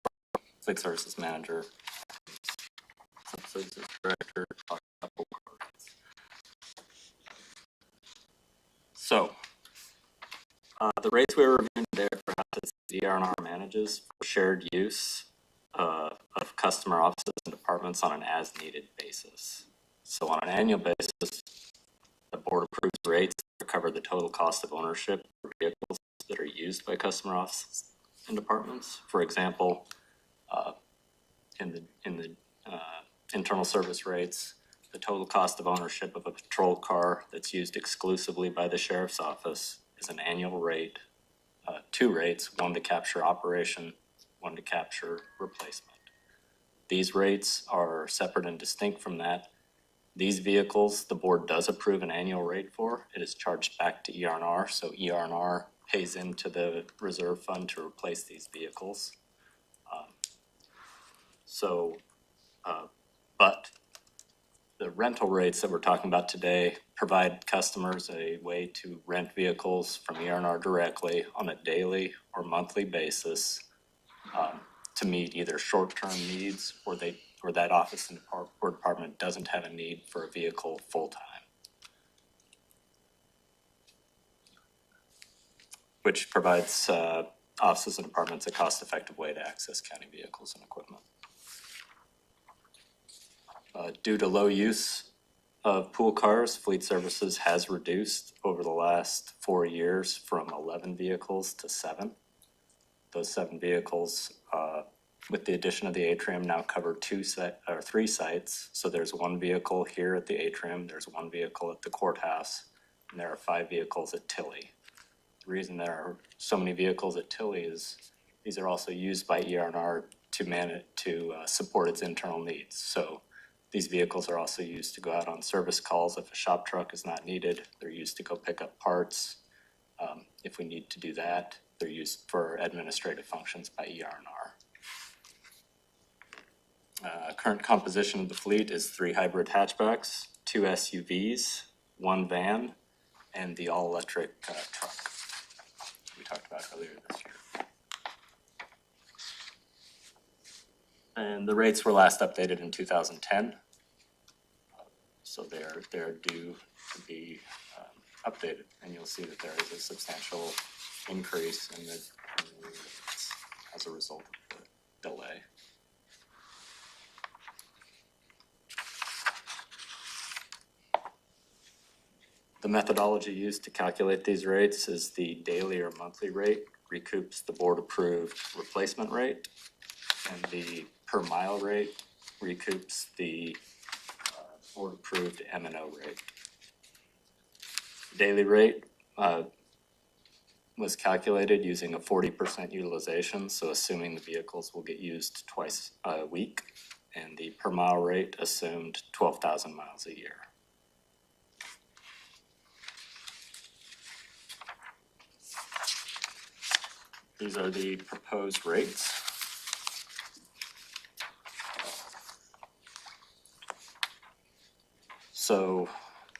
Public Services Manager, Public Services Director, talk about pool car rates. So, the rates we were reviewing today are for assets DRNR manages for shared use of customer offices and departments on an as-needed basis. So on an annual basis, the board approves rates to cover the total cost of ownership for vehicles that are used by customer offices and departments. For example, in the internal service rates, the total cost of ownership of a patrol car that's used exclusively by the sheriff's office is an annual rate, 2 rates, one to capture operation, one to capture replacement. These rates are separate and distinct from that. These vehicles, the board does approve an annual rate for. It is charged back to ER&R, so ER&R pays into the reserve fund to replace these vehicles. But the rental rates that we're talking about today provide customers a way to rent vehicles from ERNR directly on a daily or monthly basis to meet either short-term needs or that office and or department doesn't have a need for a vehicle full-time. Which provides offices and departments a cost-effective way to access county vehicles and equipment. Due to low use of pool cars, Fleet Services has reduced over the last 4 years from 11 vehicles to 7. Those 7 vehicles, with the addition of the atrium, now cover 3 sites. So there's 1 vehicle here at the atrium, there's 1 vehicle at the courthouse, and there are 5 vehicles at Tilly. The reason there are so many vehicles at Tilly is these are also used by ERNR to support its internal needs. So these vehicles are also used to go out on service calls if a shop truck is not needed. They're used to go pick up parts if we need to do that. They're used for administrative functions by ERNR. Current composition of the fleet is 3 hybrid hatchbacks, 2 SUVs, 1 van, and the all-electric truck we talked about earlier this year. And the rates were last updated in 2010. So they're due to be updated, and you'll see that there is a substantial increase in the rates as a result of the delay. The methodology used to calculate these rates is the daily or monthly rate recoups the board-approved replacement rate, and the per mile rate recoups the board-approved M&O rate. Daily rate was calculated using a 40% utilization, so assuming the vehicles will get used twice a week, and the per mile rate assumed 12,000 miles a year. These are the proposed rates. So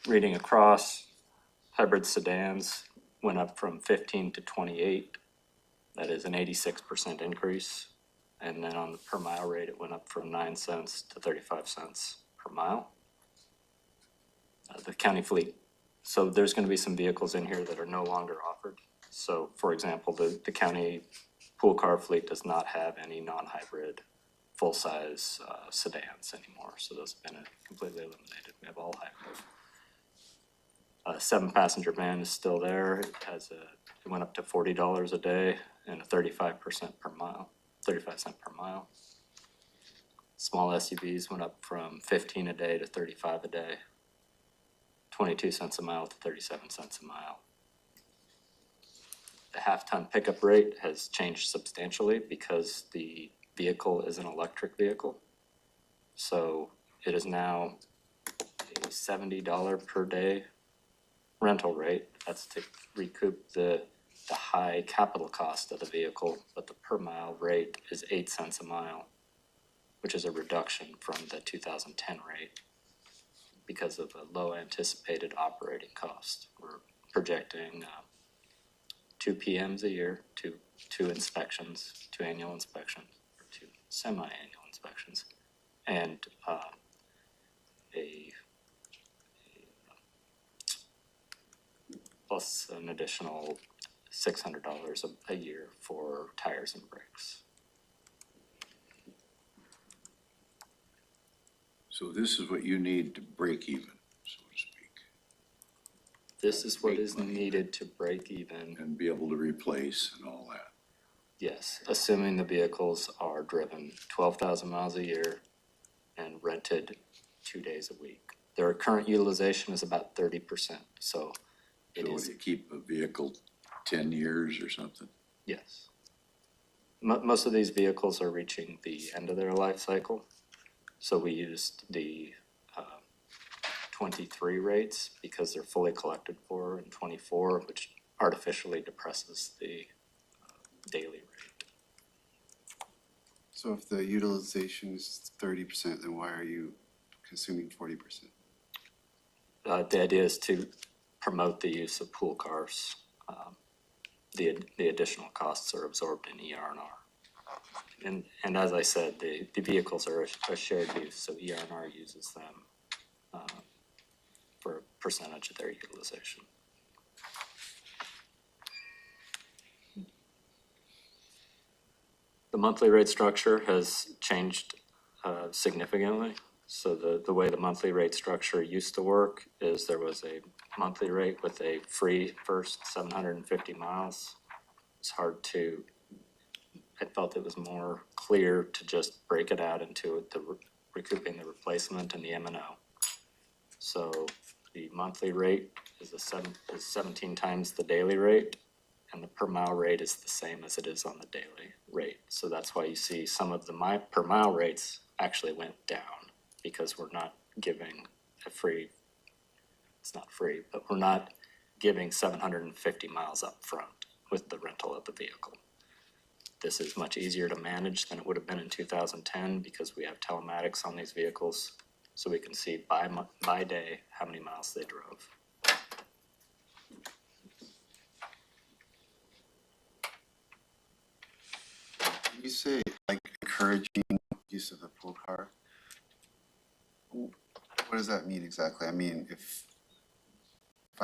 reading across, hybrid sedans went up from 15 to 28. That is an 86% increase. And then on the per mile rate, it went up from 9 cents to 35 cents per mile. The county fleet. So there's going to be some vehicles in here that are no longer offered. So for example, the county pool car fleet does not have any non-hybrid full-size sedans anymore. So those have been completely eliminated. We have all hybrid. 7-passenger van is still there. It went up to $40 a day and a 35% per mile, 35 cents per mile. Small SUVs went up from 15 a day to 35 a day, 22 cents a mile to 37 cents a mile. The half-ton pickup rate has changed substantially because the vehicle is an electric vehicle. So it is now a $70 per day rental rate. That's to recoup the high capital cost of the vehicle, but the per mile rate is 8 cents a mile, which is a reduction from the 2010 rate because of a low anticipated operating cost. We're projecting 2 PMs a year, two inspections, 2 annual inspections, or 2 semi-annual inspections, and plus an additional $600 a year for tires and brakes. So this is what you need to break even, so to speak, This is what is needed to break even. and be able to replace and all that. Yes, assuming the vehicles are driven 12,000 miles a year and rented 2 days a week. Their current utilization is about 30%, so it So would is, you keep a vehicle 10 years or something? yes. Most of these vehicles are reaching the end of their life cycle, so we used the 23 rates because they're fully collected for in 24, which artificially depresses the daily rate. So if the utilization is 30%, then why are you consuming 40%? The idea is to promote the use of pool cars. The additional costs are absorbed in ER&R. And as I said, the vehicles are a shared use, so ER&R uses them for a percentage of their utilization. The monthly rate structure has changed significantly. So the way the monthly rate structure used to work is there was a monthly rate with a free first 750 miles. It's hard to, I felt it was more clear to just break it out into recouping the replacement and the M&O. So the monthly rate is 17 times the daily rate, and the per mile rate is the same as it is on the daily rate. So that's why you see some of the per mile rates actually went down, because we're not giving a free, it's not free, but we're not giving 750 miles up front with the rental of the vehicle. This is much easier to manage than it would have been in 2010 because we have telematics on these vehicles, so we can see by day how many miles they drove. You say like encouraging use of the pool car. What does that mean exactly? I mean, if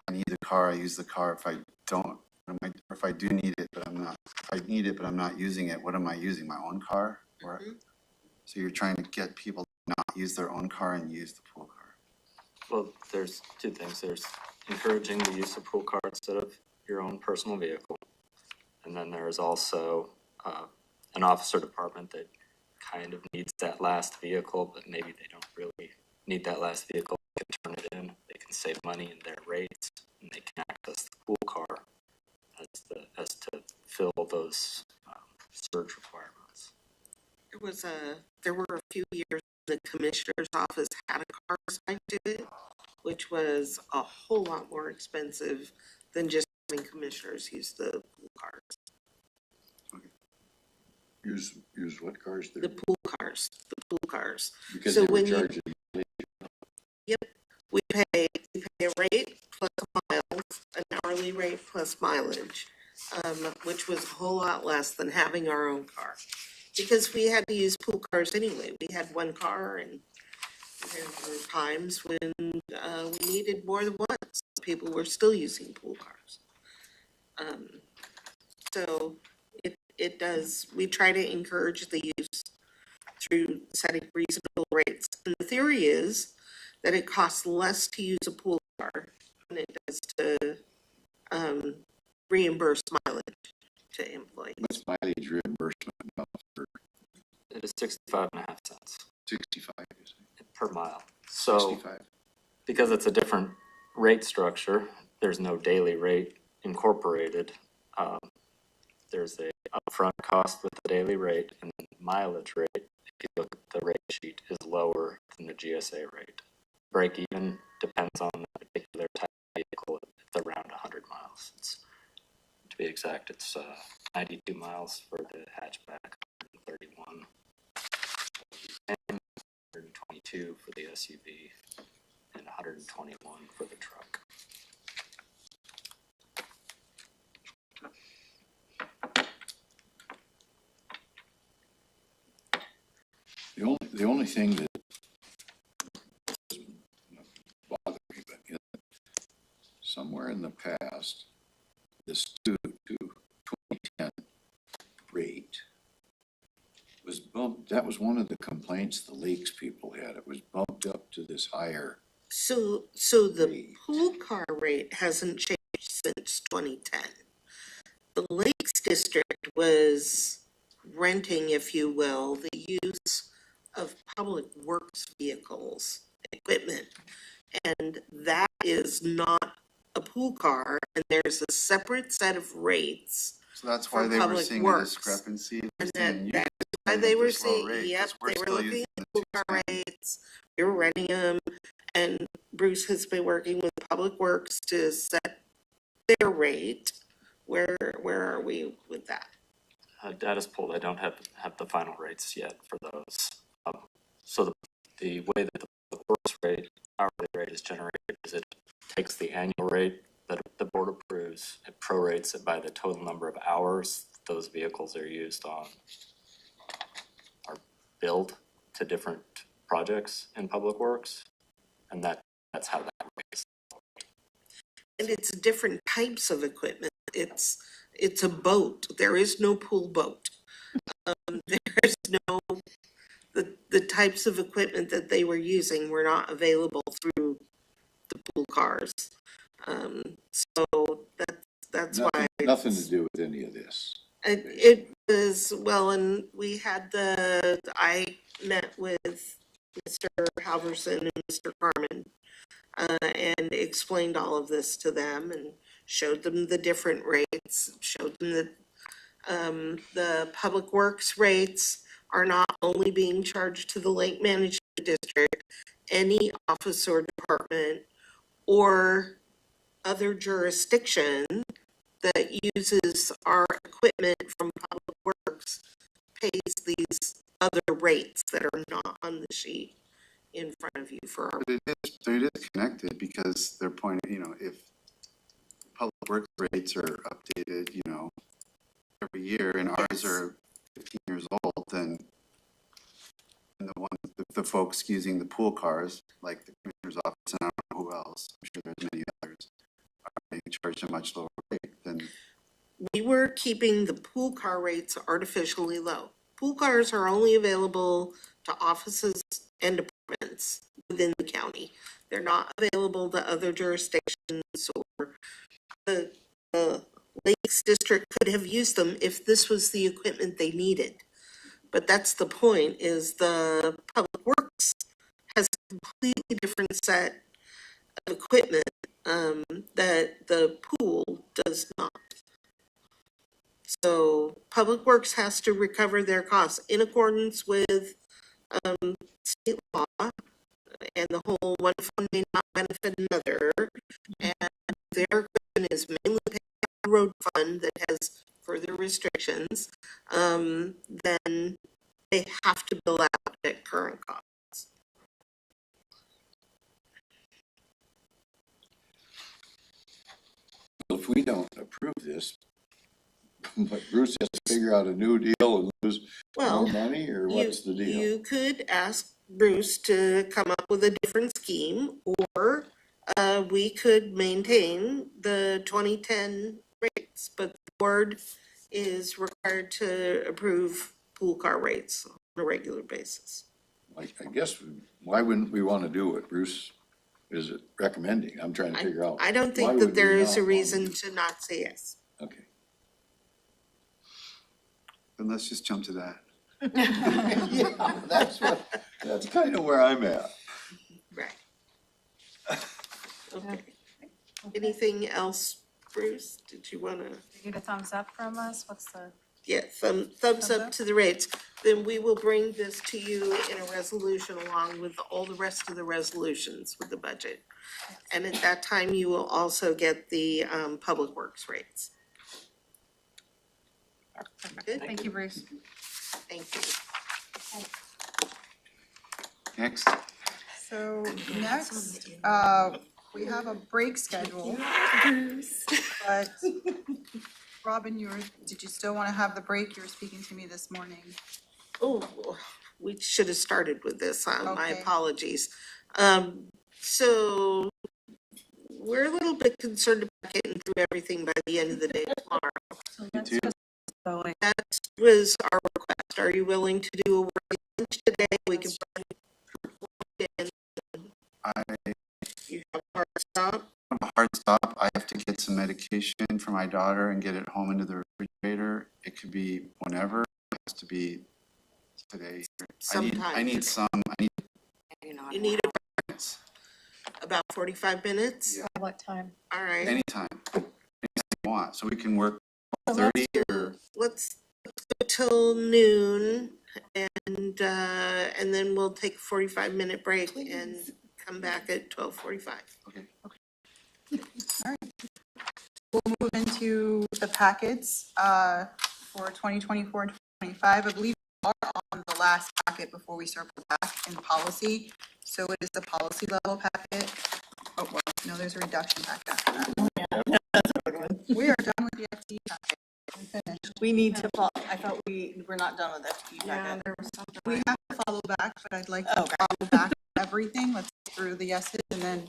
I need the car, I use the car. If I don't, or if I do need it, but I'm not, if I need it, but I'm not using it, what am I using? My own car? Or, so you're trying to get people to not use their own car and use the pool car? Well, there's two things. There's encouraging the use of pool car instead of your own personal vehicle. And then there's also an officer department that kind of needs that last vehicle, but maybe they don't really need that last vehicle. They can turn it in, they can save money in their rates, and they can access the pool car as to fill those surge requirements. There were a few years the commissioner's office had a car assigned to it, which was a whole lot more expensive than just having commissioners use the pool cars. Use what cars? The pool cars. Because So they were when you, charging. we pay a rate plus miles, an hourly rate plus mileage, which was a whole lot less than having our own car. Because we had to use pool cars anyway. We had one car, and there were times when we needed more than once. People were still using pool cars. So it does, we try to encourage the use through setting reasonable rates. And the theory is that it costs less to use a pool car than it does to reimburse mileage to employees. What's mileage reimbursement now for It is 65.5 cents 65, you say? per mile. So 65? because it's a different rate structure, there's no daily rate incorporated. There's a upfront cost with the daily rate, and then mileage rate, if you look at the rate sheet, is lower than the GSA rate. Break even depends on the particular type of vehicle. It's around 100 miles. To be exact, it's 92 miles for the hatchback, 131, and 122 for the SUV, and 121 for the truck. The only thing that doesn't bother me, but somewhere in the past, this 2010 rate was bumped. That was one of the complaints the Lakes people had. It was bumped up to this higher. So the rate. pool car rate hasn't changed since 2010. The Lakes District was renting, if you will, the use of public works vehicles, equipment. And that is not a pool car, and there's a separate set of rates. So that's why they were Public seeing a Works. discrepancy. And saying you that's guys why they were this low saying, rate, yep, 'cause we're they were still looking using at the pool car 210. rates, we were renting them, and Bruce has been working with Public Works to set their rate. Where are we with that? Data's pulled. I don't have the final rates yet for those. So the way that the Public Works rate, hourly rate is generated is it takes the annual rate that the board approves, it prorates it by the total number of hours those vehicles are used on, are billed to different projects in Public Works, and that's how that works. And it's different types of equipment. It's a boat. There is no pool boat. There's no, the types of equipment that they were using were not available through the pool cars. So that's why. Nothing to do with any of this. It was, well, and we had I met with Mr. Halverson and Mr. Carmen, and explained all of this to them and showed them the different rates, showed them that, the Public Works rates are not only being charged to the Lake Management District, any office or department or other jurisdiction that uses our equipment from Public Works pays these other rates that are not on the sheet in front of you for our. But it is connected because they're pointing, if public works rates are updated, every year and ours are 15 years old, then the folks using the pool cars, like the commissioner's office, and I don't know who else, I'm sure there's many others, are being charged a much lower rate than. We were keeping the pool car rates artificially low. Pool cars are only available to offices and departments within the county. They're not available to other jurisdictions, or the Lakes District could have used them if this was the equipment they needed. But that's the point, is the Public Works has a completely different set of equipment that the pool does not. So Public Works has to recover their costs in accordance with state law, and the whole one fund may not benefit another. And their equipment is mainly paid by the road fund that has further restrictions, then they have to bill out at current costs. If we don't approve this, but Bruce has to figure out a new deal and lose Well, more money, or what's the deal? You could ask Bruce to come up with a different scheme, or we could maintain the 2010 rates, but the board is required to approve pool car rates on a regular basis. Like, I guess, why wouldn't we want to do what Bruce is recommending? I'm trying to figure out. I don't why think would that there we is not a want reason to? to not say yes. Okay. Then let's just jump to that. Yeah, that's kind of where I'm at. Right. Okay. Anything else, Bruce? Did you wanna? You get a thumbs up from us? What's the? Yeah, thumbs up to the rates. Then we will bring this to you in a resolution along with all the rest of the resolutions with the budget. And at that time, you will also get the Public Works rates. Good? Thank you, Bruce. Thank you. Next, So next, we have a break schedule. But Robin, did you still want to have the break? You were speaking to me this morning. Oh, we should have started with this, my Okay. apologies. So we're a little bit concerned about getting through everything by the end of the day tomorrow. Let's too. just go in. That was our request. Are you willing to do a working lunch today? We can. You have a hard stop? a hard stop. I have to get some medication for my daughter and get it home into the refrigerator. It could be whenever, it has to be today. I need some, You need about 45 minutes? What time? All right. anytime you want, so we can work 30 or. Let's go till noon, and then we'll take a 45-minute break and come back at 12:45. Okay. We'll move into the packets for 2024 and 2025. I believe are on the last packet before we circle back in policy. So it is the policy level packet. Oh, well, no, there's a reduction packet after that. We are done with the FTE packet. We're finished. We need to follow, I thought we're not done with FTE packet. there was something. We have to follow back, but I'd like to Okay. follow back everything. Let's go through the yeses and then,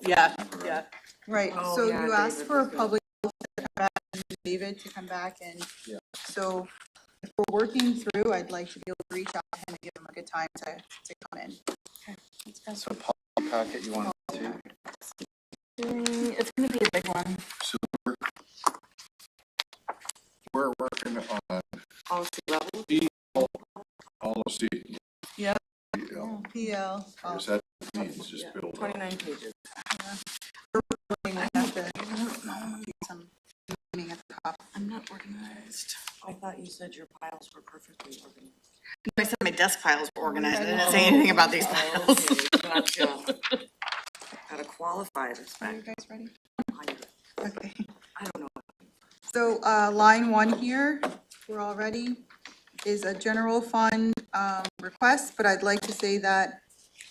Yeah, yeah. right, Oh, so yeah, you asked David for a was good. public health to come back and David to come back and, Yeah. so if we're working through, I'd like to be able to reach out to him and give him a good time to come in. So policy packet, you want to? It's gonna be a big one. So we're working on Policy level. policy. Yep. PL. PL. I guess that means just build. 29 pages. We have to do some meaning at the top. I'm not organized. I thought you said your piles were perfectly organized. I said my desk piles were organized. I didn't say anything about these piles. Gotcha. Gotta qualify this Are you back. guys ready? Okay. I don't know. So, line one here, we're all ready, is a general fund, request, but I'd like to say that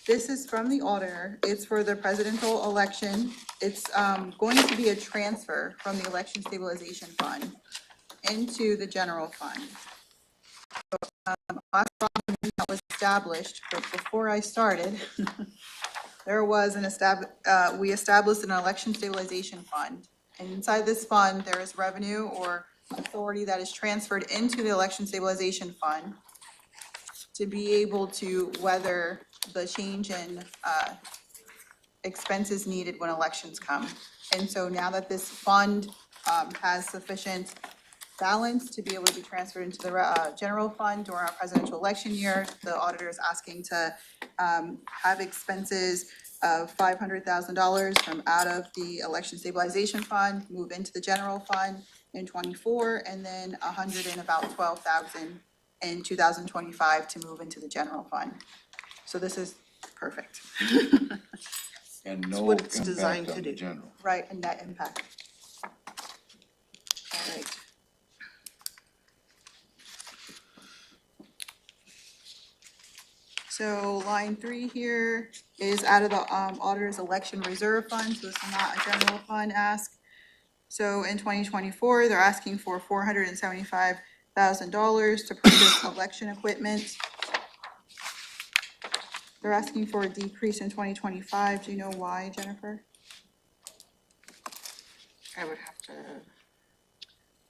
this is from the auditor. It's for the presidential election. It's, going to be a transfer from the election stabilization fund into the general fund. So, last time that was established, but before I started, there was we established an election stabilization fund. And inside this fund, there is revenue or authority that is transferred into the election stabilization fund to be able to weather the change in expenses needed when elections come. And so now that this fund has sufficient balance to be able to be transferred into the general fund during our presidential election year, the auditor is asking to have expenses of $500,000 from out of the election stabilization fund, move into the general fund in '24, and then about $12,000 in 2025 to move into the general fund. So this is perfect. And no what it's designed impact to on the do. general. Right, and net impact. All right. So line 3 here is out of the auditor's election reserve fund, so it's not a general fund ask. So in 2024, they're asking for $475,000 to purchase election equipment. They're asking for a decrease in 2025. Do you know why, Jennifer? I would have to.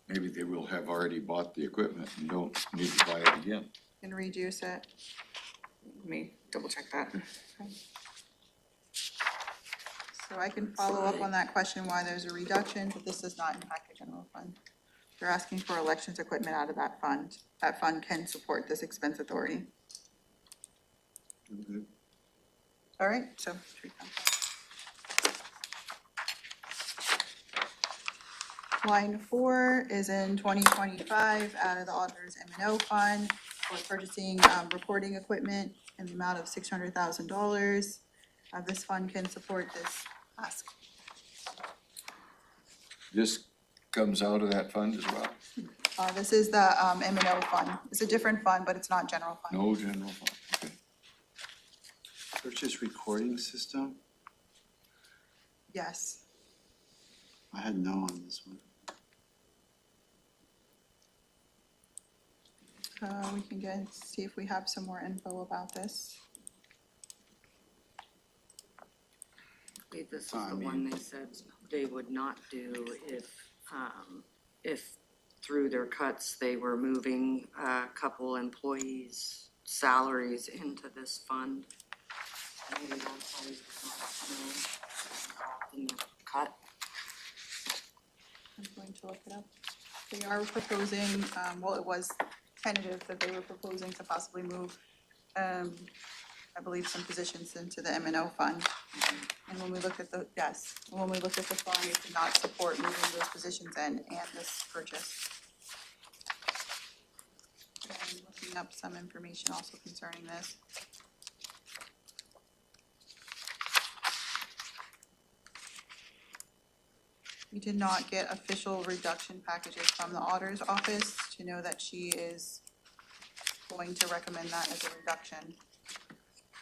Maybe they will have already bought the equipment and don't need to buy it again. Can reduce it. Let me double check that. So I can follow up on that question, why there's a reduction, but this does not impact the general fund. They're asking for elections equipment out of that fund. That fund can support this expense authority. All right, so. Line 4 is in 2025 out of the auditor's M&O fund for purchasing reporting equipment in the amount of $600,000. This fund can support this ask. This comes out of that fund as well? This is the M&O fund. It's a different fund, but it's not general fund. No general fund, okay. Purchase recording system? Yes. I had no on this one. We can see if we have some more info about this. I believe this is I the mean- one they said they would not do if through their cuts, they were moving a couple employees' salaries into this fund. Maybe that's why they did not know the cut. I'm going to look it up. They are proposing, well, it was tentative that they were proposing to possibly move, I believe, some positions into the M&O fund. And when we looked at the, when we looked at the fund, it did not support moving those positions in and this purchase. I'm looking up some information also concerning this. We did not get official reduction packages from the auditor's office to know that she is going to recommend that as a reduction.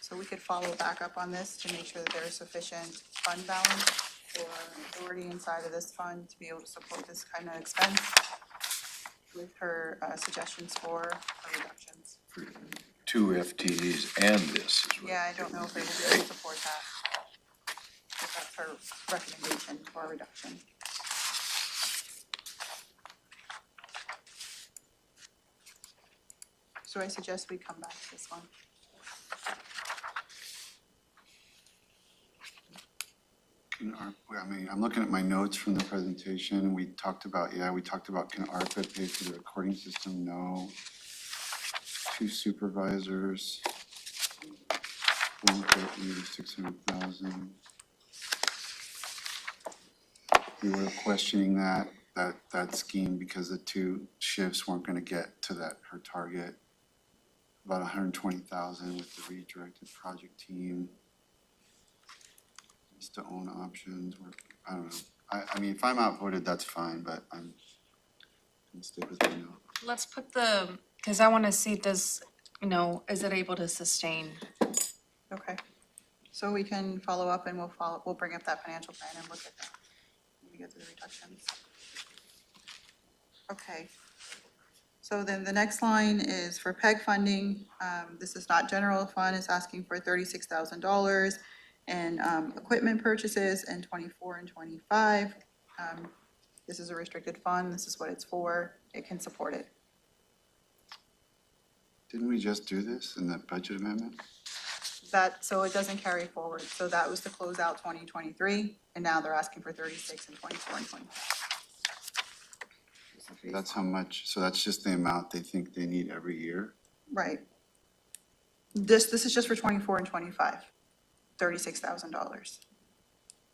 So we could follow back up on this to make sure that there is sufficient fund balance or authority inside of this fund to be able to support this kind of expense with her suggestions for reductions. Two FTEs and this is what. Yeah, I don't know if they will be able to support that. But that's her recommendation for a reduction. So I suggest we come back to this one. Can I mean, I'm looking at my notes from the presentation. We talked about, we talked about can ARPA pay for the recording system? No. 2 supervisors. 600,000. We were questioning that scheme because the 2 shifts weren't gonna get to her target. About 120,000 with the redirected project team. Just to own options, I don't know. I mean, if I'm outvoted, that's fine, but I'm gonna stick with my note. Let's put because I want to see is it able to sustain? Okay. So we can follow up and we'll bring up that financial plan and look at that when we get to the reductions. Okay. So then the next line is for PEG funding. This is not general fund, it's asking for $36,000 and equipment purchases in 24 and 25. This is a restricted fund, this is what it's for, it can support it. Didn't we just do this in the budget amendment? So it doesn't carry forward, so that was to close out 2023, and now they're asking for 36 and 24 and 25. That's how much, so that's just the amount they think they need every year? Right. This is just for 24 and 25, $36,000.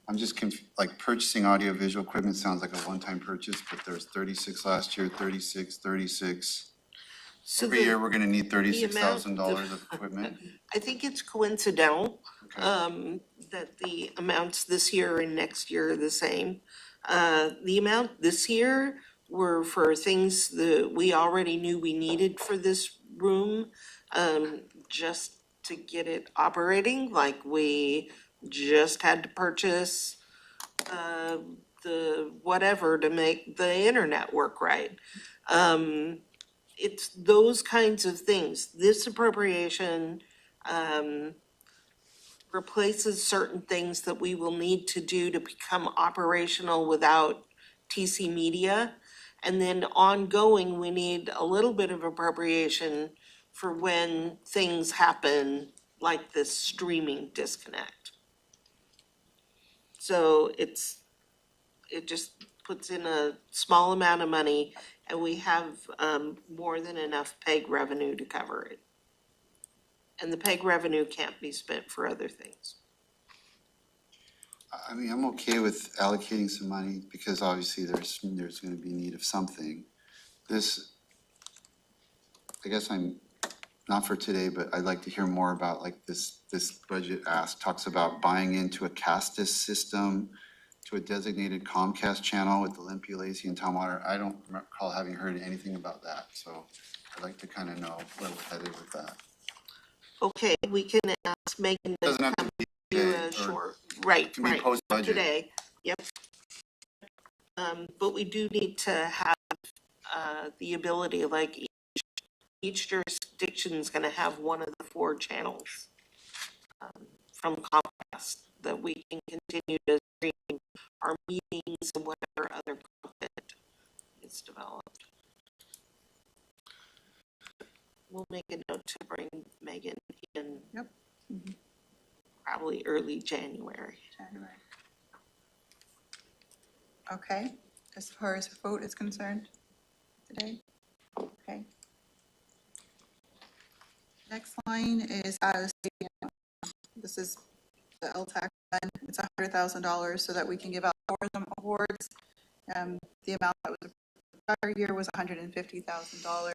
I'm just like purchasing audiovisual equipment sounds like a one-time purchase, but there's 36 last year, 36. So Every year, we're gonna need $36,000 amount of equipment. I think it's coincidental, Okay. that the amounts this year and next year are the same. The amount this year were for things that we already knew we needed for this room, just to get it operating, like we just had to purchase, the whatever to make the internet work right. It's those kinds of things. This appropriation, replaces certain things that we will need to do to become operational without TC Media. And then ongoing, we need a little bit of appropriation for when things happen like this streaming disconnect. So it just puts in a small amount of money and we have more than enough PEG revenue to cover it. And the PEG revenue can't be spent for other things. I mean, I'm okay with allocating some money because obviously there's gonna be need of something. This, I guess I'm, not for today, but I'd like to hear more about like this budget talks about buying into a Castus system to a designated Comcast channel with Olympia, Lacey, and Tumwater. I don't recall having heard anything about that, so I'd like to kind of know where we're headed with that. Okay, we can ask Megan to Doesn't have to come be do today, a or short, right, can be right, post-budget. today, yep. But we do need to have, the ability, like each jurisdiction's gonna have one of the 4 channels, from Comcast that we can continue to stream our meetings and whatever other content is developed. We'll make a note to bring Megan in. Yep. Probably early January. January. Okay, as far as vote is concerned today, okay. Next line is out of state. This is the LTAC fund, it's $100,000 so that we can give out tourism awards. The amount that was the prior year was $150,000,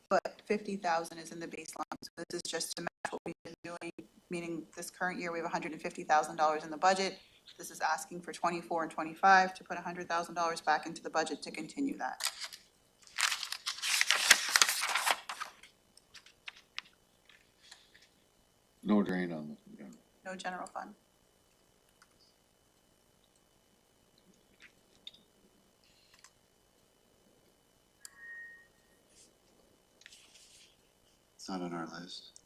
but $50,000 is in the baseline. So this is just to match what we've been doing, meaning this current year we have $150,000 in the budget. This is asking for 24 and 25 to put $100,000 back into the budget to continue that. No drain on, you know, No general fund. It's not on our list.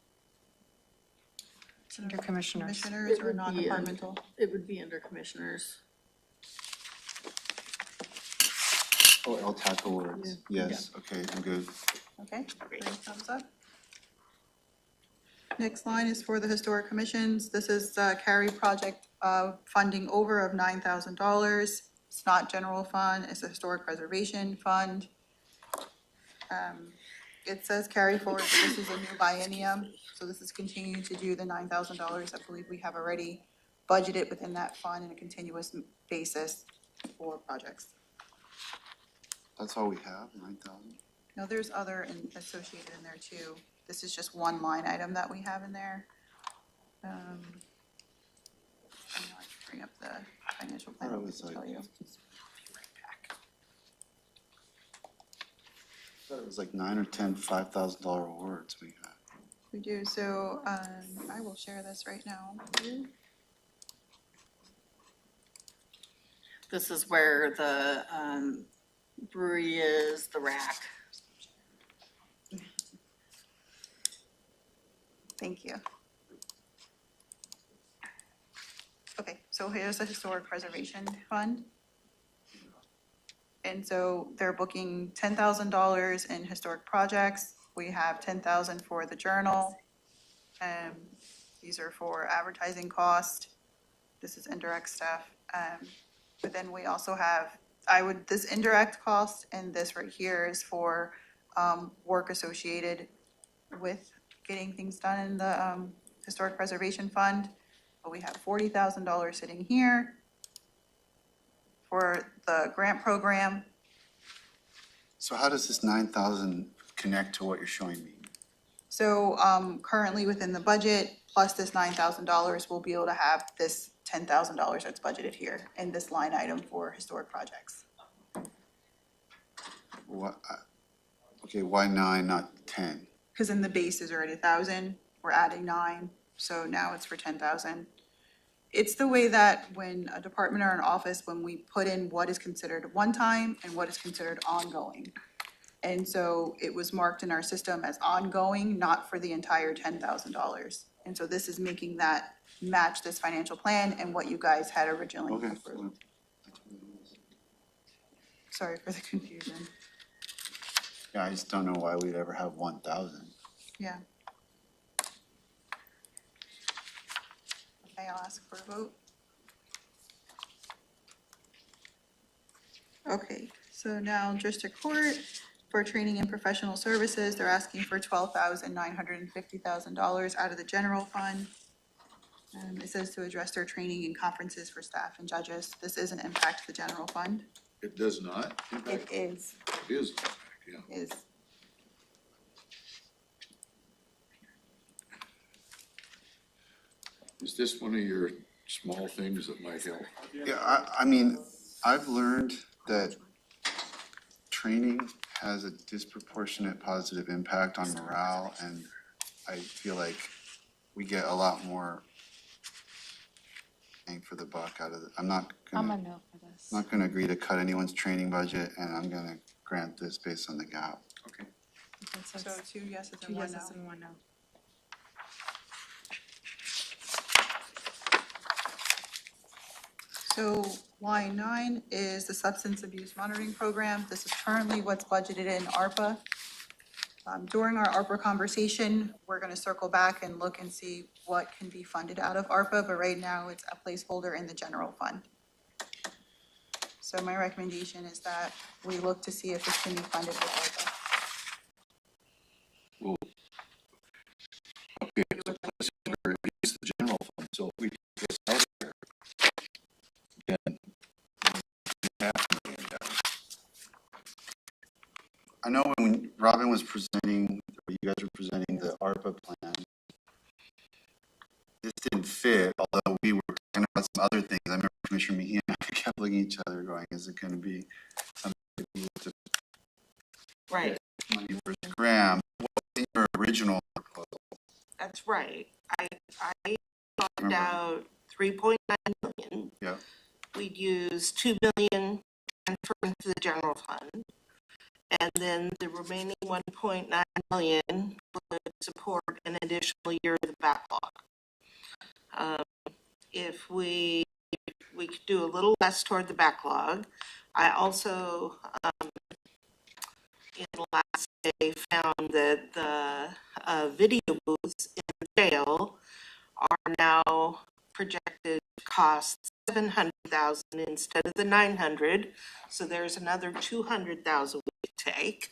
It's under commissioners. Commissioners or It would be, non-departmental? It would be under commissioners. Oh, LTAC awards, yes, okay, I'm good. Okay, great, thumbs up. Next line is for the historic commissions. This is carry project funding over of $9,000. It's not general fund, it's a historic preservation fund. It says carry forward, but this is a new biennium, so this is continuing to do the $9,000. I believe we have already budgeted within that fund on a continuous basis for projects. That's all we have, 9,000? No, there's other associated in there too. This is just one line item that we have in there. I know I can bring up the financial plan thought it was to like- tell you. I thought it was like 9 or 10 $5,000 awards we got. We do, so I will share this right now. This is where the brewery is, the rack. Thank you. Okay, so here's the historic preservation fund. And so they're booking $10,000 in historic projects. We have $10,000 for the journal. These are for advertising cost. This is indirect stuff. But then we also have, this indirect cost and this right here is for work associated with getting things done in the historic preservation fund. But we have $40,000 sitting here for the grant program. So how does this 9,000 connect to what you're showing me? So currently within the budget, plus this $9,000, we'll be able to have this $10,000 that's budgeted here in this line item for historic projects. What, okay, why 9, not 10? Because in the base is already 1,000, we're adding 9, so now it's for 10,000. It's the way that when a department or an office, when we put in what is considered one time and what is considered ongoing. And so it was marked in our system as ongoing, not for the entire $10,000. And so this is making that match this financial plan and what you guys had originally Okay. approved. Sorry for the confusion. Yeah, I just don't know why we'd ever have 1,000. Yeah. Okay, I'll ask for a vote. Okay, so now district court for training and professional services, they're asking for $12,950,000 out of the general fund. It says to address their training and conferences for staff and judges. This is an impact to the general fund. it does not It impact, is, it is, yeah. is. Is this one of your small things that might help? Yeah, I mean, I've learned that training has a disproportionate positive impact on morale, and I feel like we get a lot more bang for the buck out of it. I'm not gonna no for this. agree to cut anyone's training budget, and I'm gonna grant this based on the gap. Okay. So 2 yeses Two and 1 yeses no. and 1 no. So line 9 is the substance abuse monitoring program. This is currently what's budgeted in ARPA. During our ARPA conversation, we're gonna circle back and look and see what can be funded out of ARPA, but right now it's a placeholder in the general fund. So my recommendation is that we look to see if this can be funded with ARPA. Okay, so let's use the general fund, so if we take this out there, then I know when Robin was presenting, or you guys were presenting the ARPA plan, this didn't fit, although we were talking about some other things. I remember Commissioner Mejia and I kept looking at each other going, is it gonna be something to do with the Right, money versus Graham? What was in your original proposal? that's right. I talked out 3.9 million. Yeah. We'd use 2 million transfer into the general fund. And then the remaining 1.9 million would support an additional year of the backlog. If we could do a little less toward the backlog. I also, in the last day, found that the video booths in the jail are now projected to cost 700,000 instead of the 900. So there's another 200,000 we could take.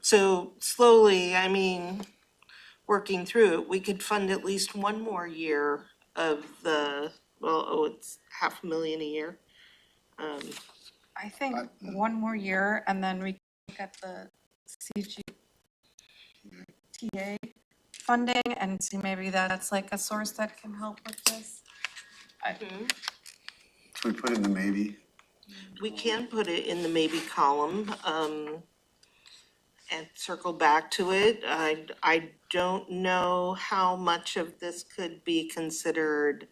So slowly, I mean, working through it, we could fund at least one more year of the, it's 500,000 a year. I think one more year and then we can look at the CGTA funding and see maybe that's like a source that can help with this. Can we put it in the maybe? We can put it in the maybe column, and circle back to it. I don't know how much of this could be considered,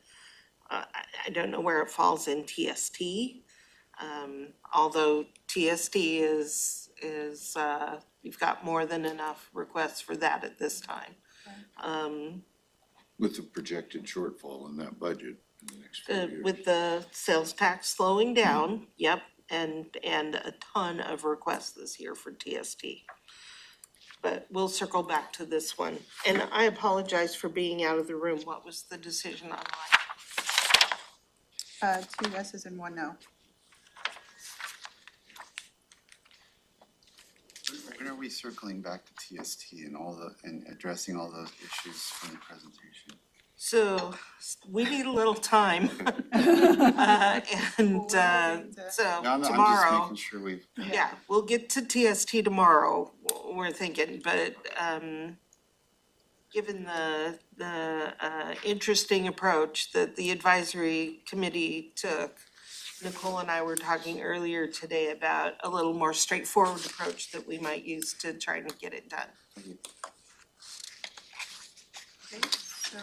I don't know where it falls in TST. Although TST is, you've got more than enough requests for that at this time. With the projected shortfall in that budget in the next few years. With the sales tax slowing down, yep, and a ton of requests this year for TST. But we'll circle back to this one. And I apologize for being out of the room. What was the decision on mine? 2 yeses and 1 no. When are we circling back to TST and and addressing all those issues from the presentation? So we need a little time. And so No, I'm just tomorrow, making sure we've. yeah, we'll get to TST tomorrow, we're thinking, but given the interesting approach that the advisory committee took, Nicole and I were talking earlier today about a little more straightforward approach that we might use to try to get it done. Okay, so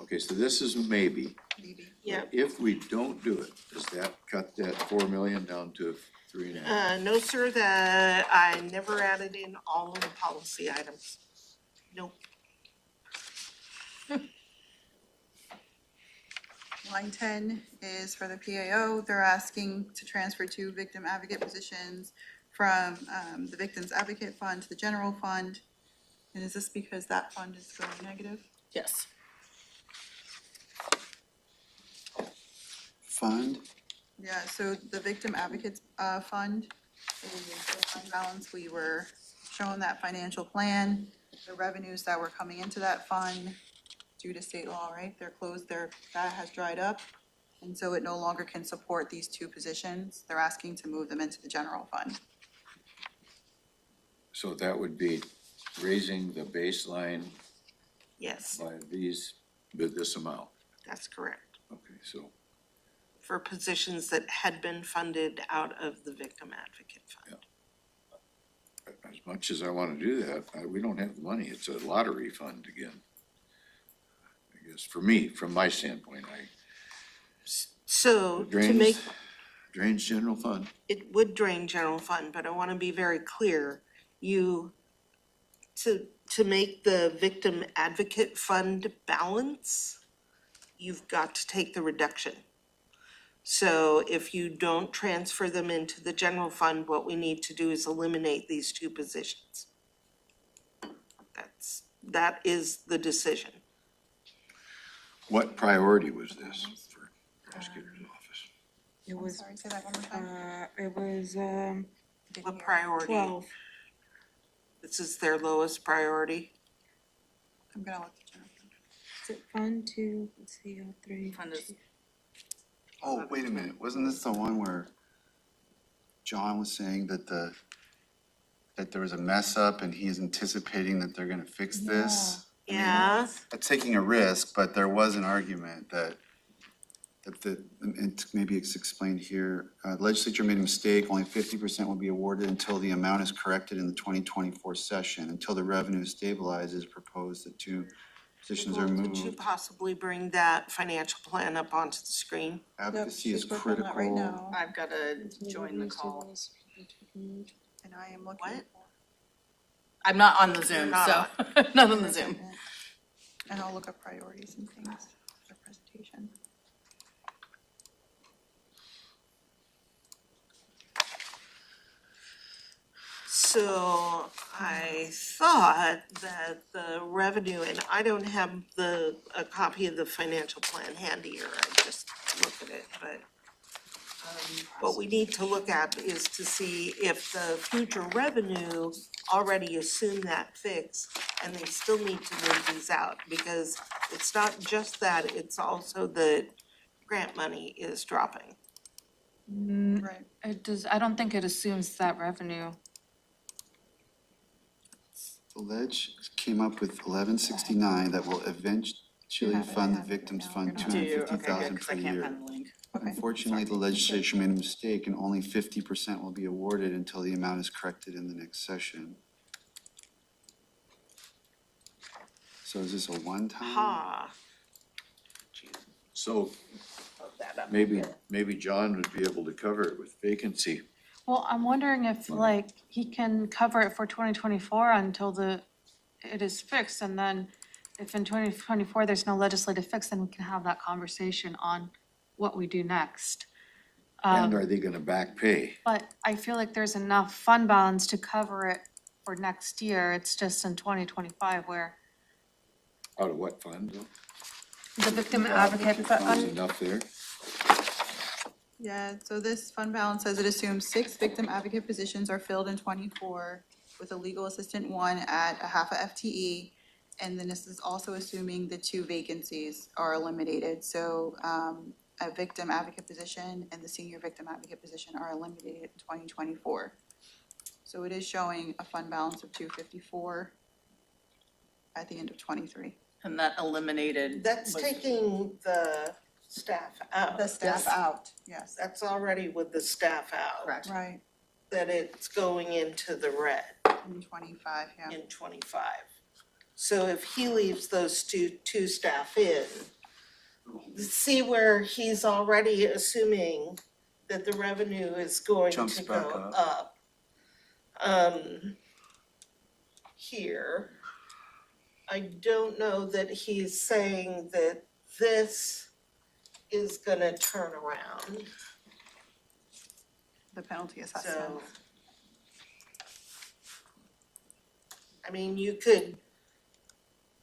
Okay, so this is maybe. maybe. Yeah. If we don't do it, does that cut that 4 million down to 3.5? No, sir, that I never added in all of the policy items. Nope. Line 10 is for the PAO. They're asking to transfer 2 victim advocate positions from the Victims Advocate Fund to the general fund. And is this because that fund is going negative? Yes. Fund? Yeah, so the Victim Advocates Fund is the fund balance. We were shown that financial plan, the revenues that were coming into that fund due to state law, right? They're closed, that has dried up. And so it no longer can support these 2 positions. They're asking to move them into the general fund. So that would be raising the baseline Yes, by this amount. that's correct. Okay, so, For positions that had been funded out of the Victim Advocate Fund. as much as I want to do that, we don't have the money. It's a lottery fund again. I guess for me, from my standpoint, So to make, drains general fund. it would drain general fund, but I want to be very clear. To make the Victim Advocate Fund balance, you've got to take the reduction. So if you don't transfer them into the general fund, what we need to do is eliminate these 2 positions. That is the decision. What priority was this for prosecutor's office? It was, Sorry, say that one more time. it was, What priority? 12. This is their lowest priority. I'm gonna look at general fund. Is it fund 2, let's see, 3. Fund is- Oh, wait a minute, wasn't this the one where John was saying that that there was a mess up and he's anticipating that they're gonna fix this? Yeah, That's taking a risk, but there was an argument that and maybe it's explained here, legislature made a mistake, only 50% will be awarded until the amount is corrected in the 2024 session. Until the revenue stabilizes, proposed that two positions are Nicole, could you moved. possibly bring that financial plan up onto the screen? Advocacy is She's working on that right critical. now, I've gotta join the call. and I am looking What? for. I'm not on the Zoom, Not so, not on the Zoom. And I'll look up priorities and things for presentation. So I thought that the revenue, and I don't have a copy of the financial plan handy, or I just look at it, but what we need to look at is to see if the future revenue already assumed that fix, and they still need to move these out, because it's not just that, it's also that grant money is dropping. Right. It does, I don't think it assumes that revenue. The ledge came up with 1169 that will eventually have it, I fund the have it victims now. fund Do you? Okay, good, 250,000 'cause per I can't year. find the link. Okay. Unfortunately, the legislature made a mistake and only 50% will be awarded until the amount is corrected in the next session. So is this a one-time? Ha. So Look that up. maybe John would be able to cover it with vacancy. Well, I'm wondering if like he can cover it for 2024 until it is fixed, and then if in 2024 there's no legislative fix, then we can have that conversation on what we do next. And are they gonna back pay? But I feel like there's enough fund balance to cover it for next year. It's just in 2025 where Out of what fund? the victim advocate There's fund. enough there? Yeah, so this fund balance says it assumes 6 victim advocate positions are filled in '24 with a legal assistant 1 at a half a FTE. And then this is also assuming the 2 vacancies are eliminated. So a victim advocate position and the senior victim advocate position are eliminated in 2024. So it is showing a fund balance of 254 at the end of '23. And that eliminated. That's was- taking the staff out. The staff out, yes. That's already with the staff out. Correct. Right, That it's going into the red in '25, yeah. in 25. So if he leaves those two staff in, see where he's already assuming that the revenue is going Jumps to back go up. up. Here, I don't know that he's saying that this is gonna turn around, The penalty assessment. so. I mean, you could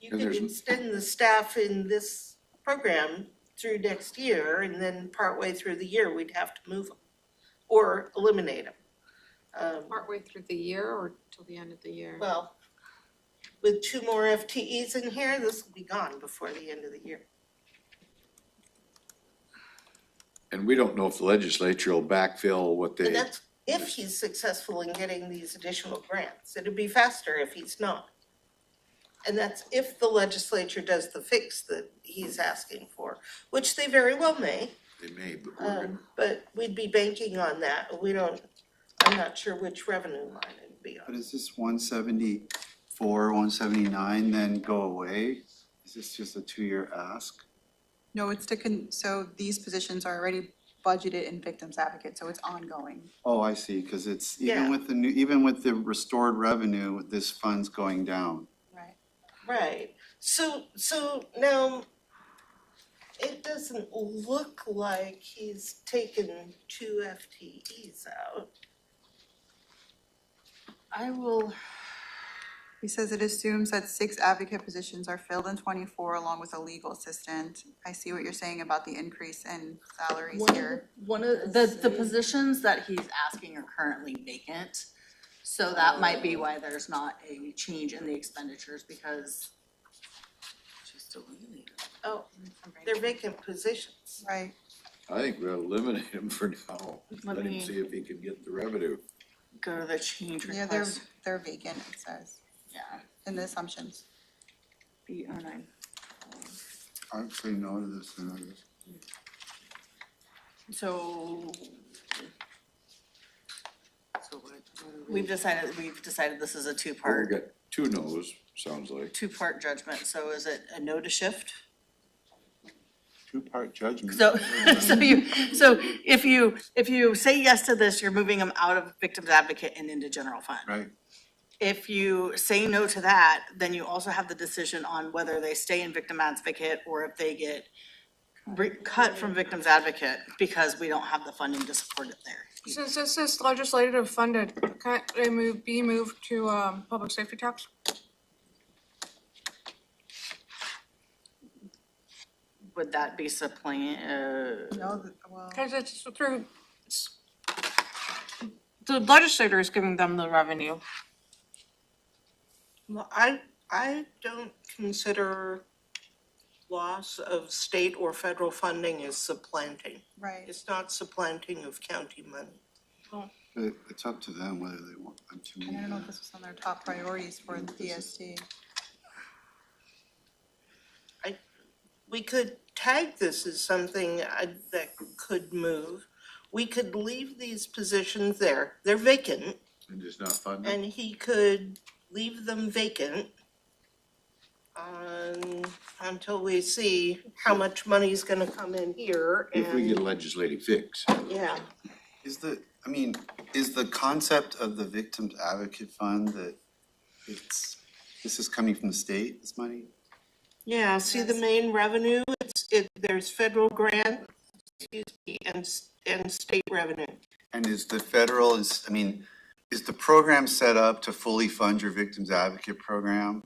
And there's- extend the staff in this program through next year, and then partway through the year, we'd have to move them or eliminate them. Partway through the year or till the end of the year? Well, with 2 more FTEs in here, this will be gone before the end of the year. And we don't know if the legislature will backfill what And they, that's if he's successful in getting these additional grants. It'd be faster if he's not. And that's if the legislature does the fix that he's asking for, which they very well may. may, but we're gonna, But we'd be banking on that. I'm not sure which revenue line it'd be But on. is this 174, 179 then go away? Is this just a 2-year ask? No, it's so these positions are already budgeted in victims advocate, so it's ongoing. Oh, I see, because it's, Yeah. even with the restored revenue, this fund's going down. Right. Right, so now, it doesn't look like he's taken 2 FTEs out. He says it assumes that 6 advocate positions are filled in '24 along with a legal assistant. I see what you're saying about the increase in salaries here. One of the positions that he's asking are currently vacant. So that might be why there's not a change in the expenditures, because just eliminated. Oh, they're vacant positions. Right, I think we ought to eliminate him for now. Let Let him me- see if he can get the revenue. Go to the change yeah, request. they're vacant, it says, Yeah. in the assumptions. B09. I'd say no to this and others. So So what are we've decided this is a Well, we two-part, got two no's, sounds like. two-part judgment. So is it a no to shift? Two-part judgment. So, so if you say yes to this, you're moving them out of victims advocate and into general fund. Right, If you say no to that, then you also have the decision on whether they stay in victim advocate or if they get cut from victims advocate because we don't have the funding to support it there. Since this is legislative funded, can't they be moved to, public safety tax? Would that be supplant, No, well, Cause the legislator is giving them the revenue. Well, I don't consider loss of state or federal funding as supplanting. right. It's not supplanting of county money. but it's up to them whether they want them to. And I don't know if this was on their top priorities for the PST. We could tag this as something that could move. We could leave these positions there. They're vacant, And just not funded. and he could leave them vacant until we see how much money's gonna come in here If we get a and, legislative fix. yeah. Is the concept of the Victims Advocate Fund that this is coming from the state, this money? Yeah, see the main revenue, there's federal grant, and state revenue. And is the federal, is the program set up to fully fund your Victims Advocate program?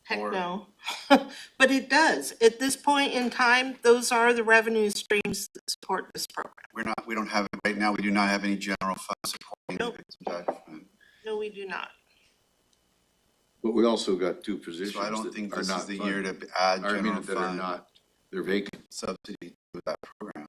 Heck Or- no. But it does. At this point in time, those are the revenue streams that support this program. We don't have it right now, we do not have any general fund supporting the Nope. Victims Advocate Fund. No, we do not. But we also got two positions So I don't that think are this not is the funded. year to add Or I mean, general that are fund not, they're vacant. subsidy to that program.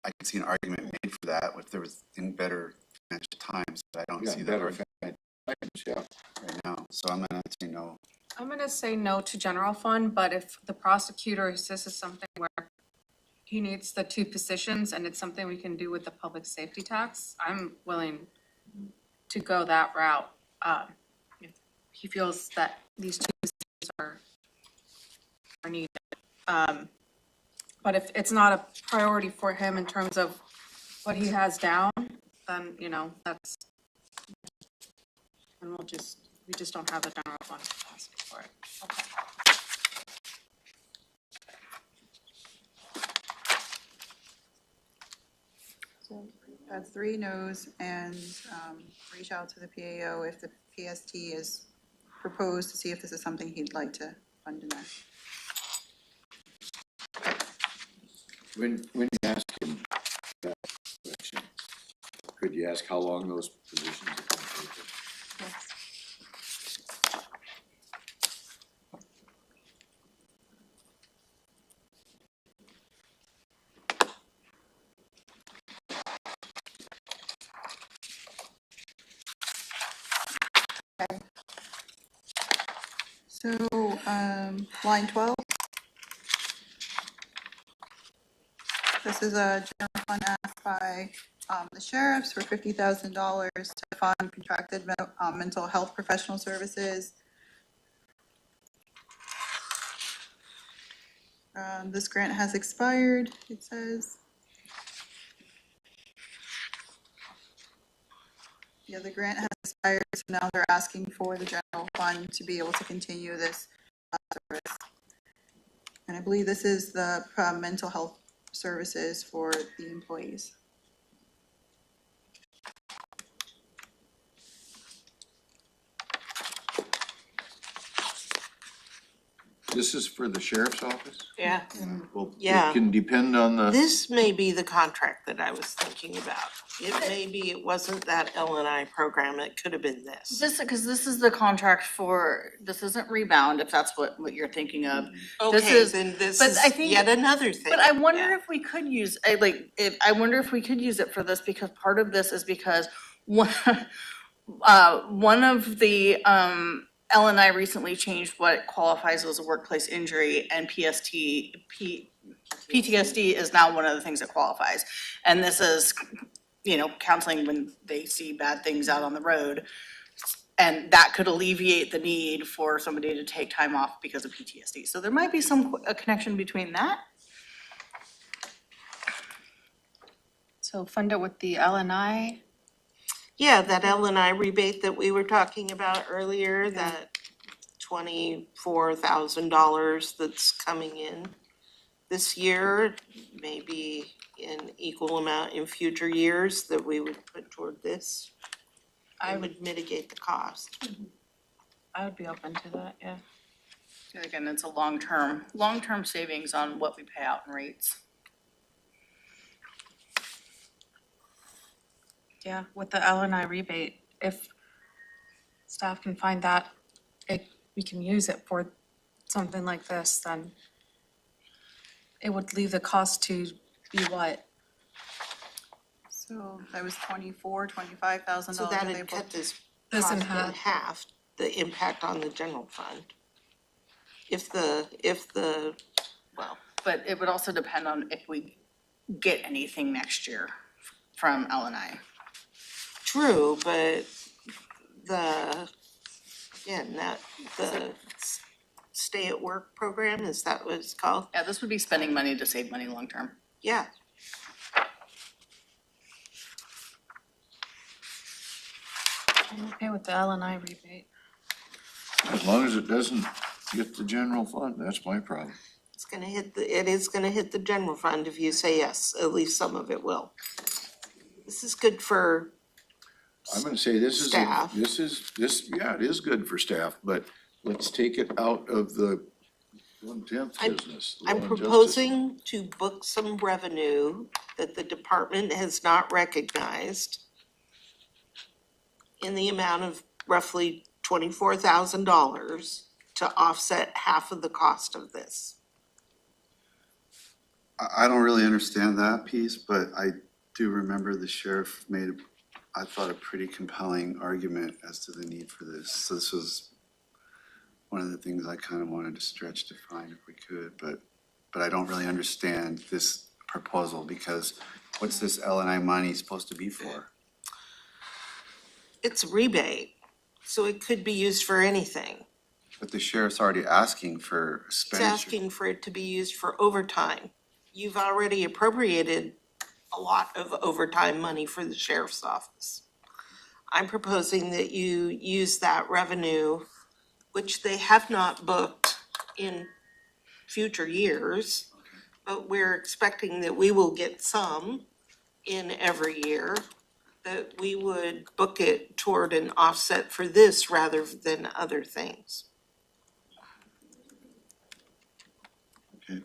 I could see an argument made for that if there was in better financial times, but I don't Yeah, see that better argument times, yeah. right now, so I'm gonna say no. I'm gonna say no to general fund, but if the prosecutor, this is something where he needs the two positions and it's something we can do with the public safety tax, I'm willing to go that route. If he feels that these two positions are needed. But if it's not a priority for him in terms of what he has down, then, that's, and we just don't have the general fund capacity for it. Okay. So that's 3 no's and reach out to the PAO if the PST is proposed to see if this is something he'd like to fund in there. When you ask him that question, could you ask how long those positions are going to take? So, line 12. This is a general fund asked by the sheriffs for $50,000 to fund contracted mental health professional services. This grant has expired, it says. Yeah, the grant has expired, so now they're asking for the general fund to be able to continue this service. And I believe this is the mental health services for the employees. This is for the sheriff's office? Yeah. Well, Yeah. it can depend on the, This may be the contract that I was thinking about. It wasn't that L&I program, it could have been this. because this is the contract for, this isn't rebound, if that's what you're thinking of. This Okay, is- then this but is I think- yet another thing. But I wonder Yeah. if we could use, I wonder if we could use it for this, because part of this is because one of the, Ellen and I recently changed what qualifies as a workplace injury, and PTSD is now one of the things that qualifies. And this is, counseling when they see bad things out on the road. And that could alleviate the need for somebody to take time off because of PTSD. So there might be a connection between that. So fund it with the LNI. Yeah, that L&I rebate that we were talking about earlier, that $24,000 that's coming in this year, maybe an equal amount in future years that we would put toward this. I would mitigate the cost. I would be open to that, yeah. Again, it's a long-term savings on what we pay out in rates. Yeah, with the LNI rebate, if staff can find that, we can use it for something like this, then it would leave the cost to be what? So that was $25,000 So that they that'd cut booked. this This cost in in half. half, the impact on the general fund. If the, well, But it would also depend on if we get anything next year from L&I. true, but the stay at work program, is that what it's called? Yeah, this would be spending money to save money long-term. Yeah. I'm okay with the LNI rebate. As long as it doesn't get the general fund, that's my problem. It is gonna hit the general fund if you say yes, at least some of it will. This is good for, I'm gonna say this is, Staff. yeah, it is good for staff, but let's take it out of the 1/10 I'm- business. law I'm and justice. proposing to book some revenue that the department has not recognized in the amount of roughly $24,000 to offset half of the cost of this. I don't really understand that piece, but I do remember the sheriff made, I thought, a pretty compelling argument as to the need for this. So this was one of the things I kind of wanted to stretch to find if we could, but I don't really understand this proposal because what's this L&I money supposed to be for? It's a rebate, so it could be used for anything. But the sheriff's already asking for It's expenditure. asking for it to be used for overtime. You've already appropriated a lot of overtime money for the sheriff's office. I'm proposing that you use that revenue, which they have not booked in future years, but we're expecting that we will get some in every year, that we would book it toward an offset for this rather than other things. Okay,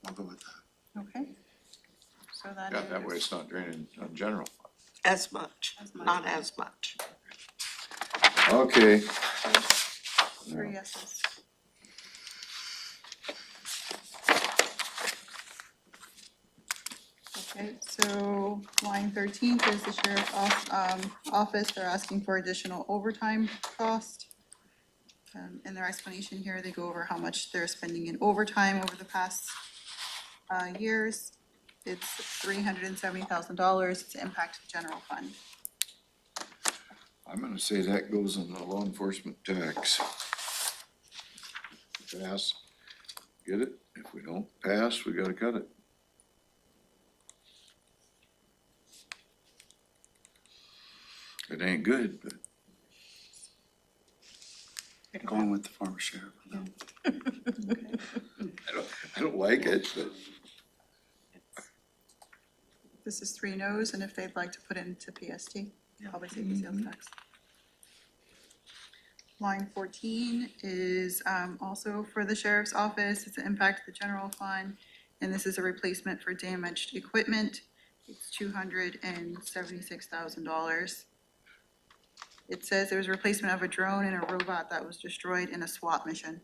I'll go with that. Okay. So that Yeah, that way is, it's not draining on general fund. As much, As much. not as much. Okay, 3 yeses. Okay, so line 13 is the sheriff's office. They're asking for additional overtime cost. In their explanation here, they go over how much they're spending in overtime over the past years. It's $370,000 to impact the general fund. I'm gonna say that goes in the law enforcement tax. Pass, get it? If we don't pass, we gotta cut it. It ain't good, but Going with the former sheriff. I don't like it, but This is 3 no's, and if they'd like to put it into PST, public safety sales tax. Line 14 is also for the sheriff's office. It's an impact to the general fund, and this is a replacement for damaged equipment. It's $276,000. It says there was a replacement of a drone and a robot that was destroyed in a SWAT mission.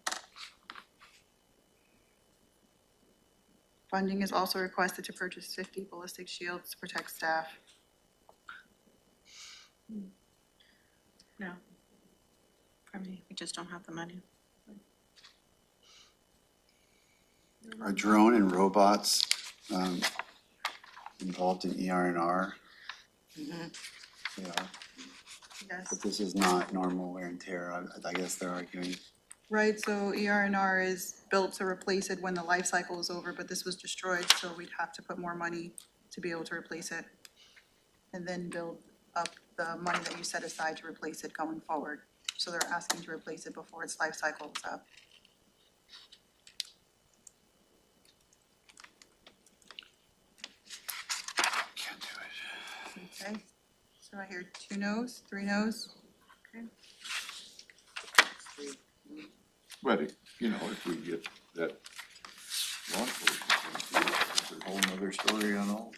Funding is also requested to purchase 50 ballistic shields to protect staff. No. for me. We just don't have the money. Are drone and robots involved in ER&R? They are, Yes. but this is not normal wear and tear, I guess they're arguing. Right, so ER&R is built to replace it when the life cycle is over, but this was destroyed, so we'd have to put more money to be able to replace it. And then build up the money that you set aside to replace it going forward. So they're asking to replace it before its life cycle is up. Can't do it. Okay, so I hear 2 no's, 3 no's. Okay. But, you know, if we get that law enforcement, it's a whole nother story on all.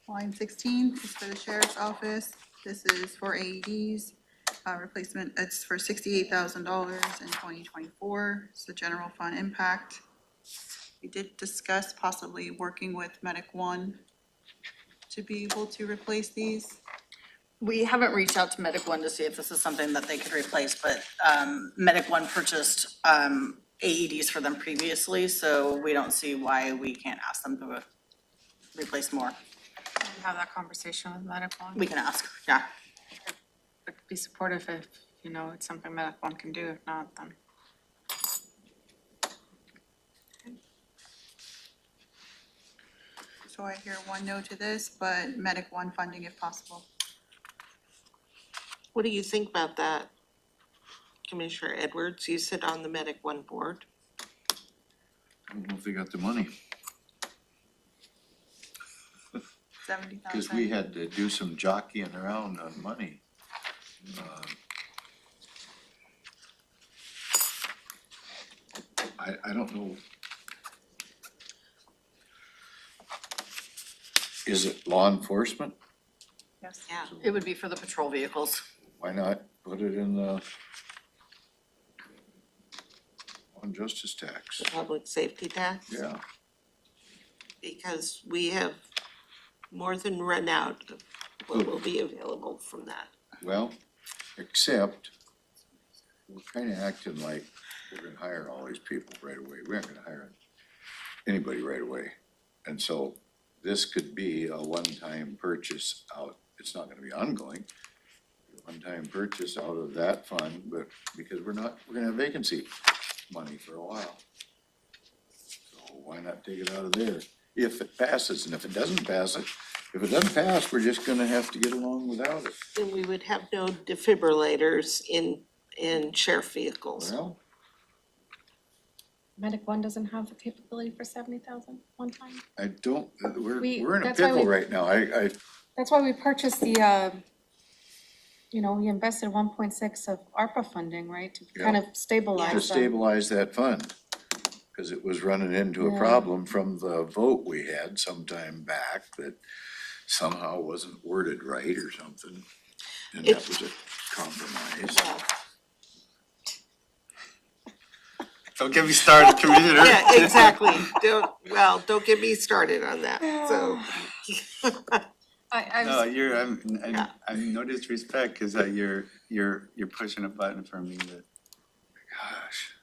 Line 16 is for the sheriff's office. This is for AEDs, replacement, it's for $68,000 in 2024. It's the general fund impact. We did discuss possibly working with Medic One to be able to replace these. We haven't reached out to Medic One to see if this is something that they could replace, but Medic One purchased AEDs for them previously, so we don't see why we can't ask them to replace more. Have that conversation with Medic One. We can ask, yeah. But be supportive if, you know, it's something Medic One can do. If not, then. So I hear 1 no to this, but Medic One funding if possible. What do you think about that? Commissioner Edwards, you sit on the Medic One board. I don't know if they got the money, 70,000. because we had to do some jockeying around on money. I don't know. Is it law enforcement? Yes. Yeah, it would be for the patrol vehicles. Why not put it in the on justice tax? Public safety tax, Yeah, because we have more than run out of what will be available from that. well, except we're kinda acting like we're gonna hire all these people right away. We aren't gonna hire anybody right away. And so this could be a one-time purchase out, it's not gonna be ongoing. One-time purchase out of that fund, but because we're gonna have vacancy money for a while. So why not take it out of there if it passes, and if it doesn't pass, we're just gonna have to get along without it. Then we would have no defibrillators in sheriff vehicles. Well, Medic One doesn't have the capability for 70,000 one time. I don't, We- we're in a that's why pickle we- right now, I, That's why we purchased the, you know, we invested 1.6 of ARPA funding, right? To kind of to stabilize them. stabilize that fund. Cause it was running into a Yeah. problem from the vote we had sometime back that somehow wasn't worded right or something. And that was a compromise. Don't get me started, Commissioner. Yeah, exactly. Don't get me started on that, so. I No, was, I'm no disrespect, cause you're pushing a button for me that. Gosh.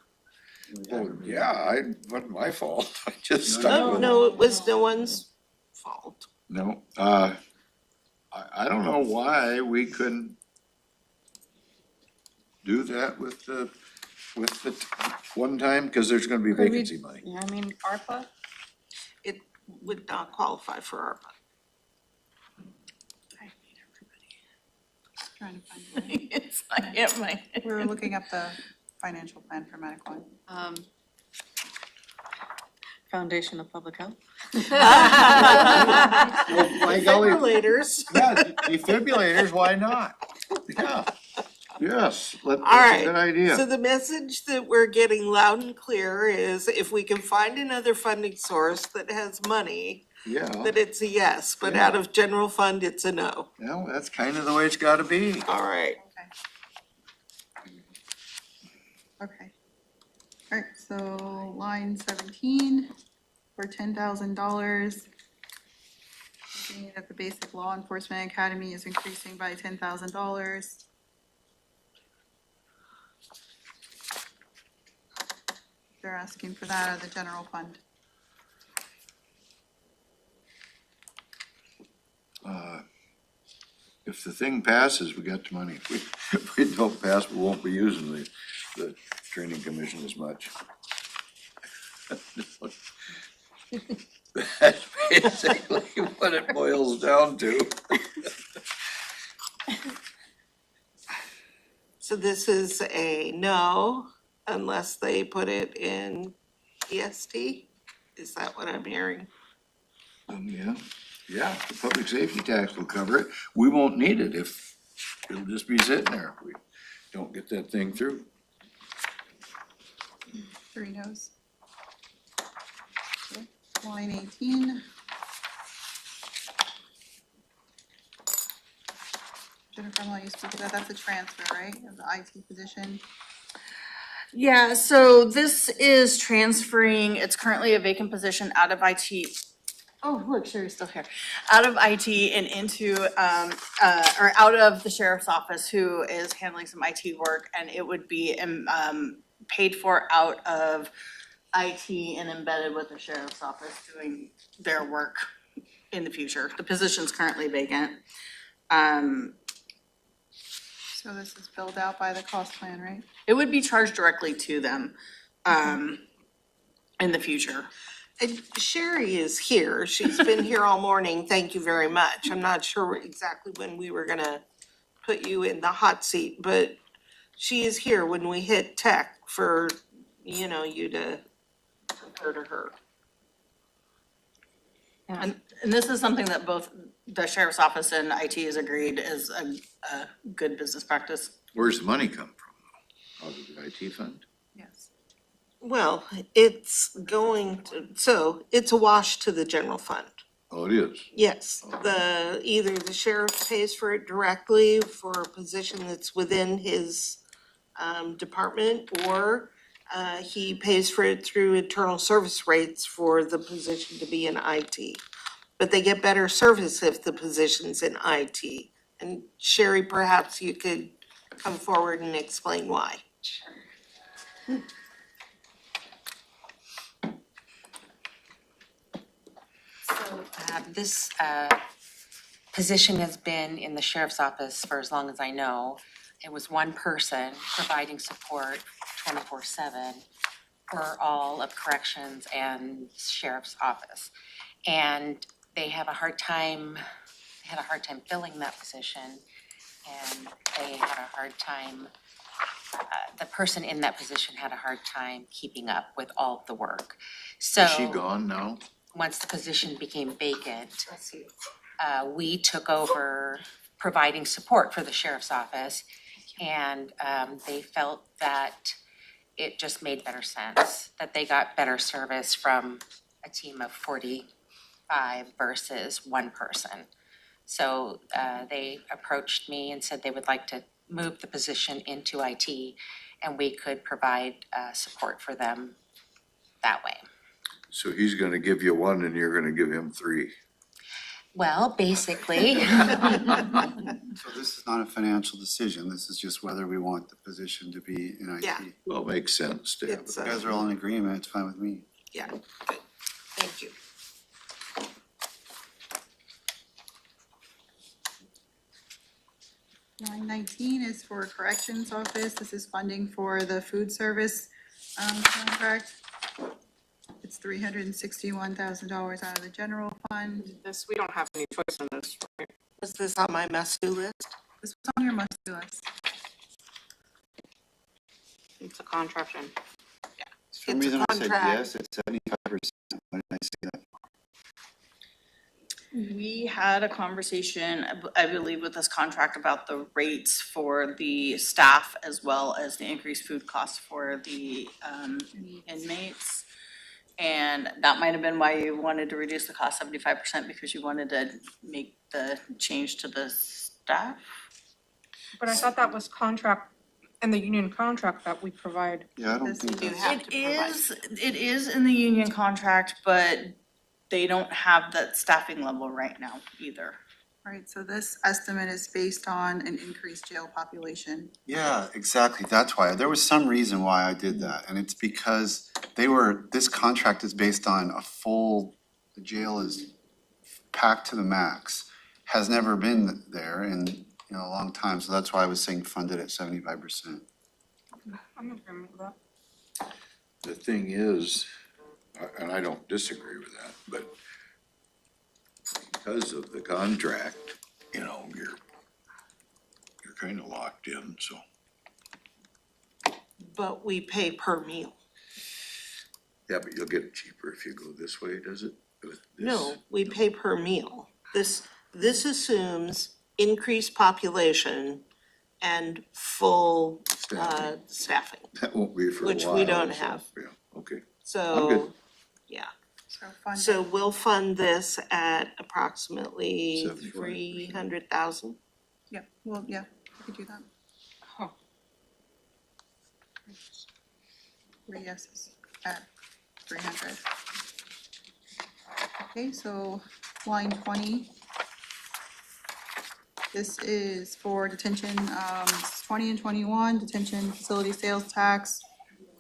Oh, yeah, wasn't my fault, I just No, stuck No, with it. no, it was no one's fault. No, I don't know why we couldn't do that with the one time, cause there's gonna be Could we- vacancy money. yeah, I mean, ARPA, It would not qualify for ARPA. Trying to find it. It's like, yeah, my. We were looking up the financial plan for Medic One. Foundation of Public Health. My golly, Defibrillators. yeah, defibrillators, why not? Yeah, yes, All that's right, a good idea. So the message that we're getting loud and clear is if we can find another funding source that has money, Yeah, that it's a yes, but Yeah. out of general fund, it's a no. yeah, that's kind of the way it's gotta be. All right. Okay. All right, so line 17 for $10,000. seeing that the basic law enforcement academy is increasing by $10,000. They're asking for that out of the general fund. If the thing passes, we got the money. If we don't pass, we won't be using the training commission as much. That's basically what it boils down to. So this is a no unless they put it in EST? Is that what I'm hearing? Yeah, the public safety tax will cover it. We won't need it if, it'll just be sitting there if we don't get that thing through. 3 no's. Okay, line 18. Jennifer, I'll let you speak to that. That's a transfer, right, of the IT position? Yeah, so this is transferring, it's currently a vacant position out of IT. Oh, look, Sherry's still here. Out of IT and into, or out of the sheriff's office, who is handling some IT work, and it would be, paid for out of IT and embedded with the sheriff's office doing their work in the future. The position's currently vacant. So this is filled out by the cost plan, right? It would be charged directly to them, in the future. And Sherry is here. She's been here all morning. Thank you very much. I'm not sure exactly when we were gonna put you in the hot seat, but she is here when we hit tech for, you know, you to refer to her. And this is something that both the sheriff's office and IT has agreed is a good business practice. Where's the money come from? Out of the IT fund? Yes. Well, it's going to, so it's a wash to the general fund. Oh, it is. Yes, either the sheriff pays for it directly for a position that's within his department, or he pays for it through internal service rates for the position to be in IT. But they get better service if the position's in IT. And Sherry, perhaps you could come forward and explain why. So this position has been in the sheriff's office for as long as I know. It was one person providing support 24/7 for all of corrections and sheriff's office. And they had a hard time filling that position. And they had a hard time, the person in that position had a hard time keeping up with all of the work. So Is she gone now? once the position became vacant, we took over providing support for the sheriff's office. And they felt that it just made better sense, that they got better service from a team of 45 versus one person. So they approached me and said they would like to move the position into IT, and we could provide support for them that way. So he's gonna give you one and you're gonna give him 3. Well, basically, So this is not a financial decision, this is just whether we want the position to be in IT. Yeah. Well, it makes sense to have It's, If you guys are all in agreement, it's fine with me. yeah, good. Thank you. Line 19 is for corrections office. This is funding for the food service contract. It's $361,000 out of the general fund. This, we don't have any choice in this, right? Was this on my must-do list? This was on your must-do list. It's a contraption. For some It's a reason I said contract. yes, it's 75%, why did I say that? We had a conversation, I believe, with this contract about the rates for the staff as well as the increased food costs for the inmates. And that might have been why you wanted to reduce the cost 75%, because you wanted to make the change to the staff. But I thought that was contract, in the union contract that we provide. Yeah, I don't This think you that's, have to provide. It is in the union contract, but they don't have that staffing level right now either. Right, so this estimate is based on an increased jail population. Yeah, exactly. That's why. There was some reason why I did that. And it's because this contract is based on the jail is packed to the max. Has never been there in, a long time. So that's why I was saying funded at 75%. I'm in agreement with that. The thing is, and I don't disagree with that, but because of the contract, you're kind of locked in, so. But we pay per meal. Yeah, but you'll get it cheaper if you go this way, does it? With this? No, we pay per meal. This assumes increased population and full staffing, That won't be for a while. which we don't so, have. Yeah, okay. I'm good. So, yeah. So funded. So we'll fund this at approximately 75%. 300,000. Yeah, well, yeah, we could do that. Huh. 3 yeses at 300. Okay, so line 20. This is for detention, 20 and 21, detention facility sales tax.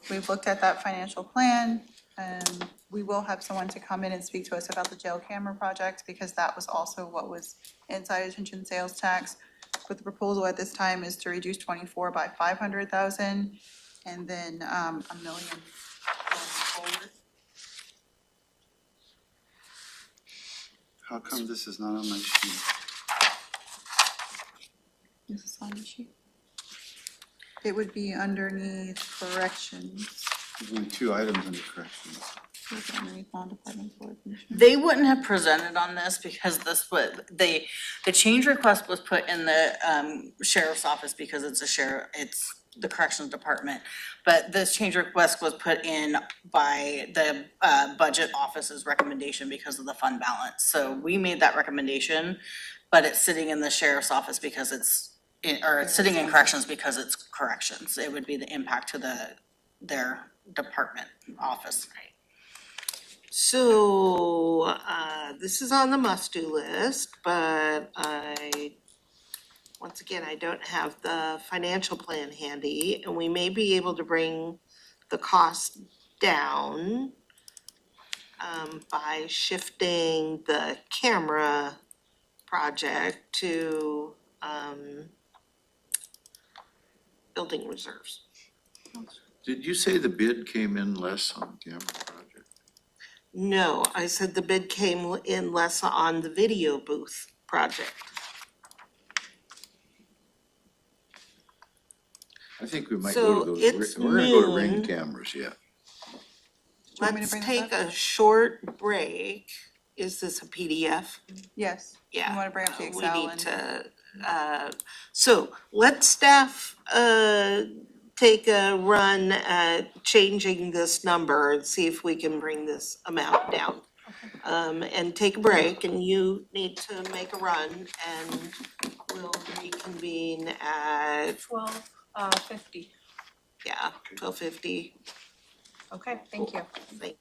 We've looked at that financial plan, and we will have someone to come in and speak to us about the jail camera project, because that was also what was inside detention sales tax. But the proposal at this time is to reduce 24 by 500,000, and then, $1 million going forward. How come this is not on my sheet? This is on the sheet. It would be underneath corrections. There's only 2 items under corrections. Look at underneath non-departmental board commissioners. They wouldn't have presented on this because the change request was put in the sheriff's office because it's the corrections department. But this change request was put in by the budget office's recommendation because of the fund balance. So we made that recommendation, but it's sitting in the sheriff's office because it's sitting in corrections because it's corrections. It would be the impact to their department office. So, this is on the must-do list, but once again, I don't have the financial plan handy, and we may be able to bring the cost down by shifting the camera project to building reserves. Did you say the bid came in less on the camera project? No, I said the bid came in less on the video booth project. I think we might So go to it's those, we're gonna go to Ring noon. cameras, yeah. you want me to Let's bring this take up? a short break. Is this a PDF? Yes. Yeah. You wanna bring up the We Excel need and. to, so let staff, take a run at changing this number and see if we can bring this amount down. And take a break, and you need to make a run, and we'll reconvene at, 12:50. yeah, 12:50. Okay, thank you. Thank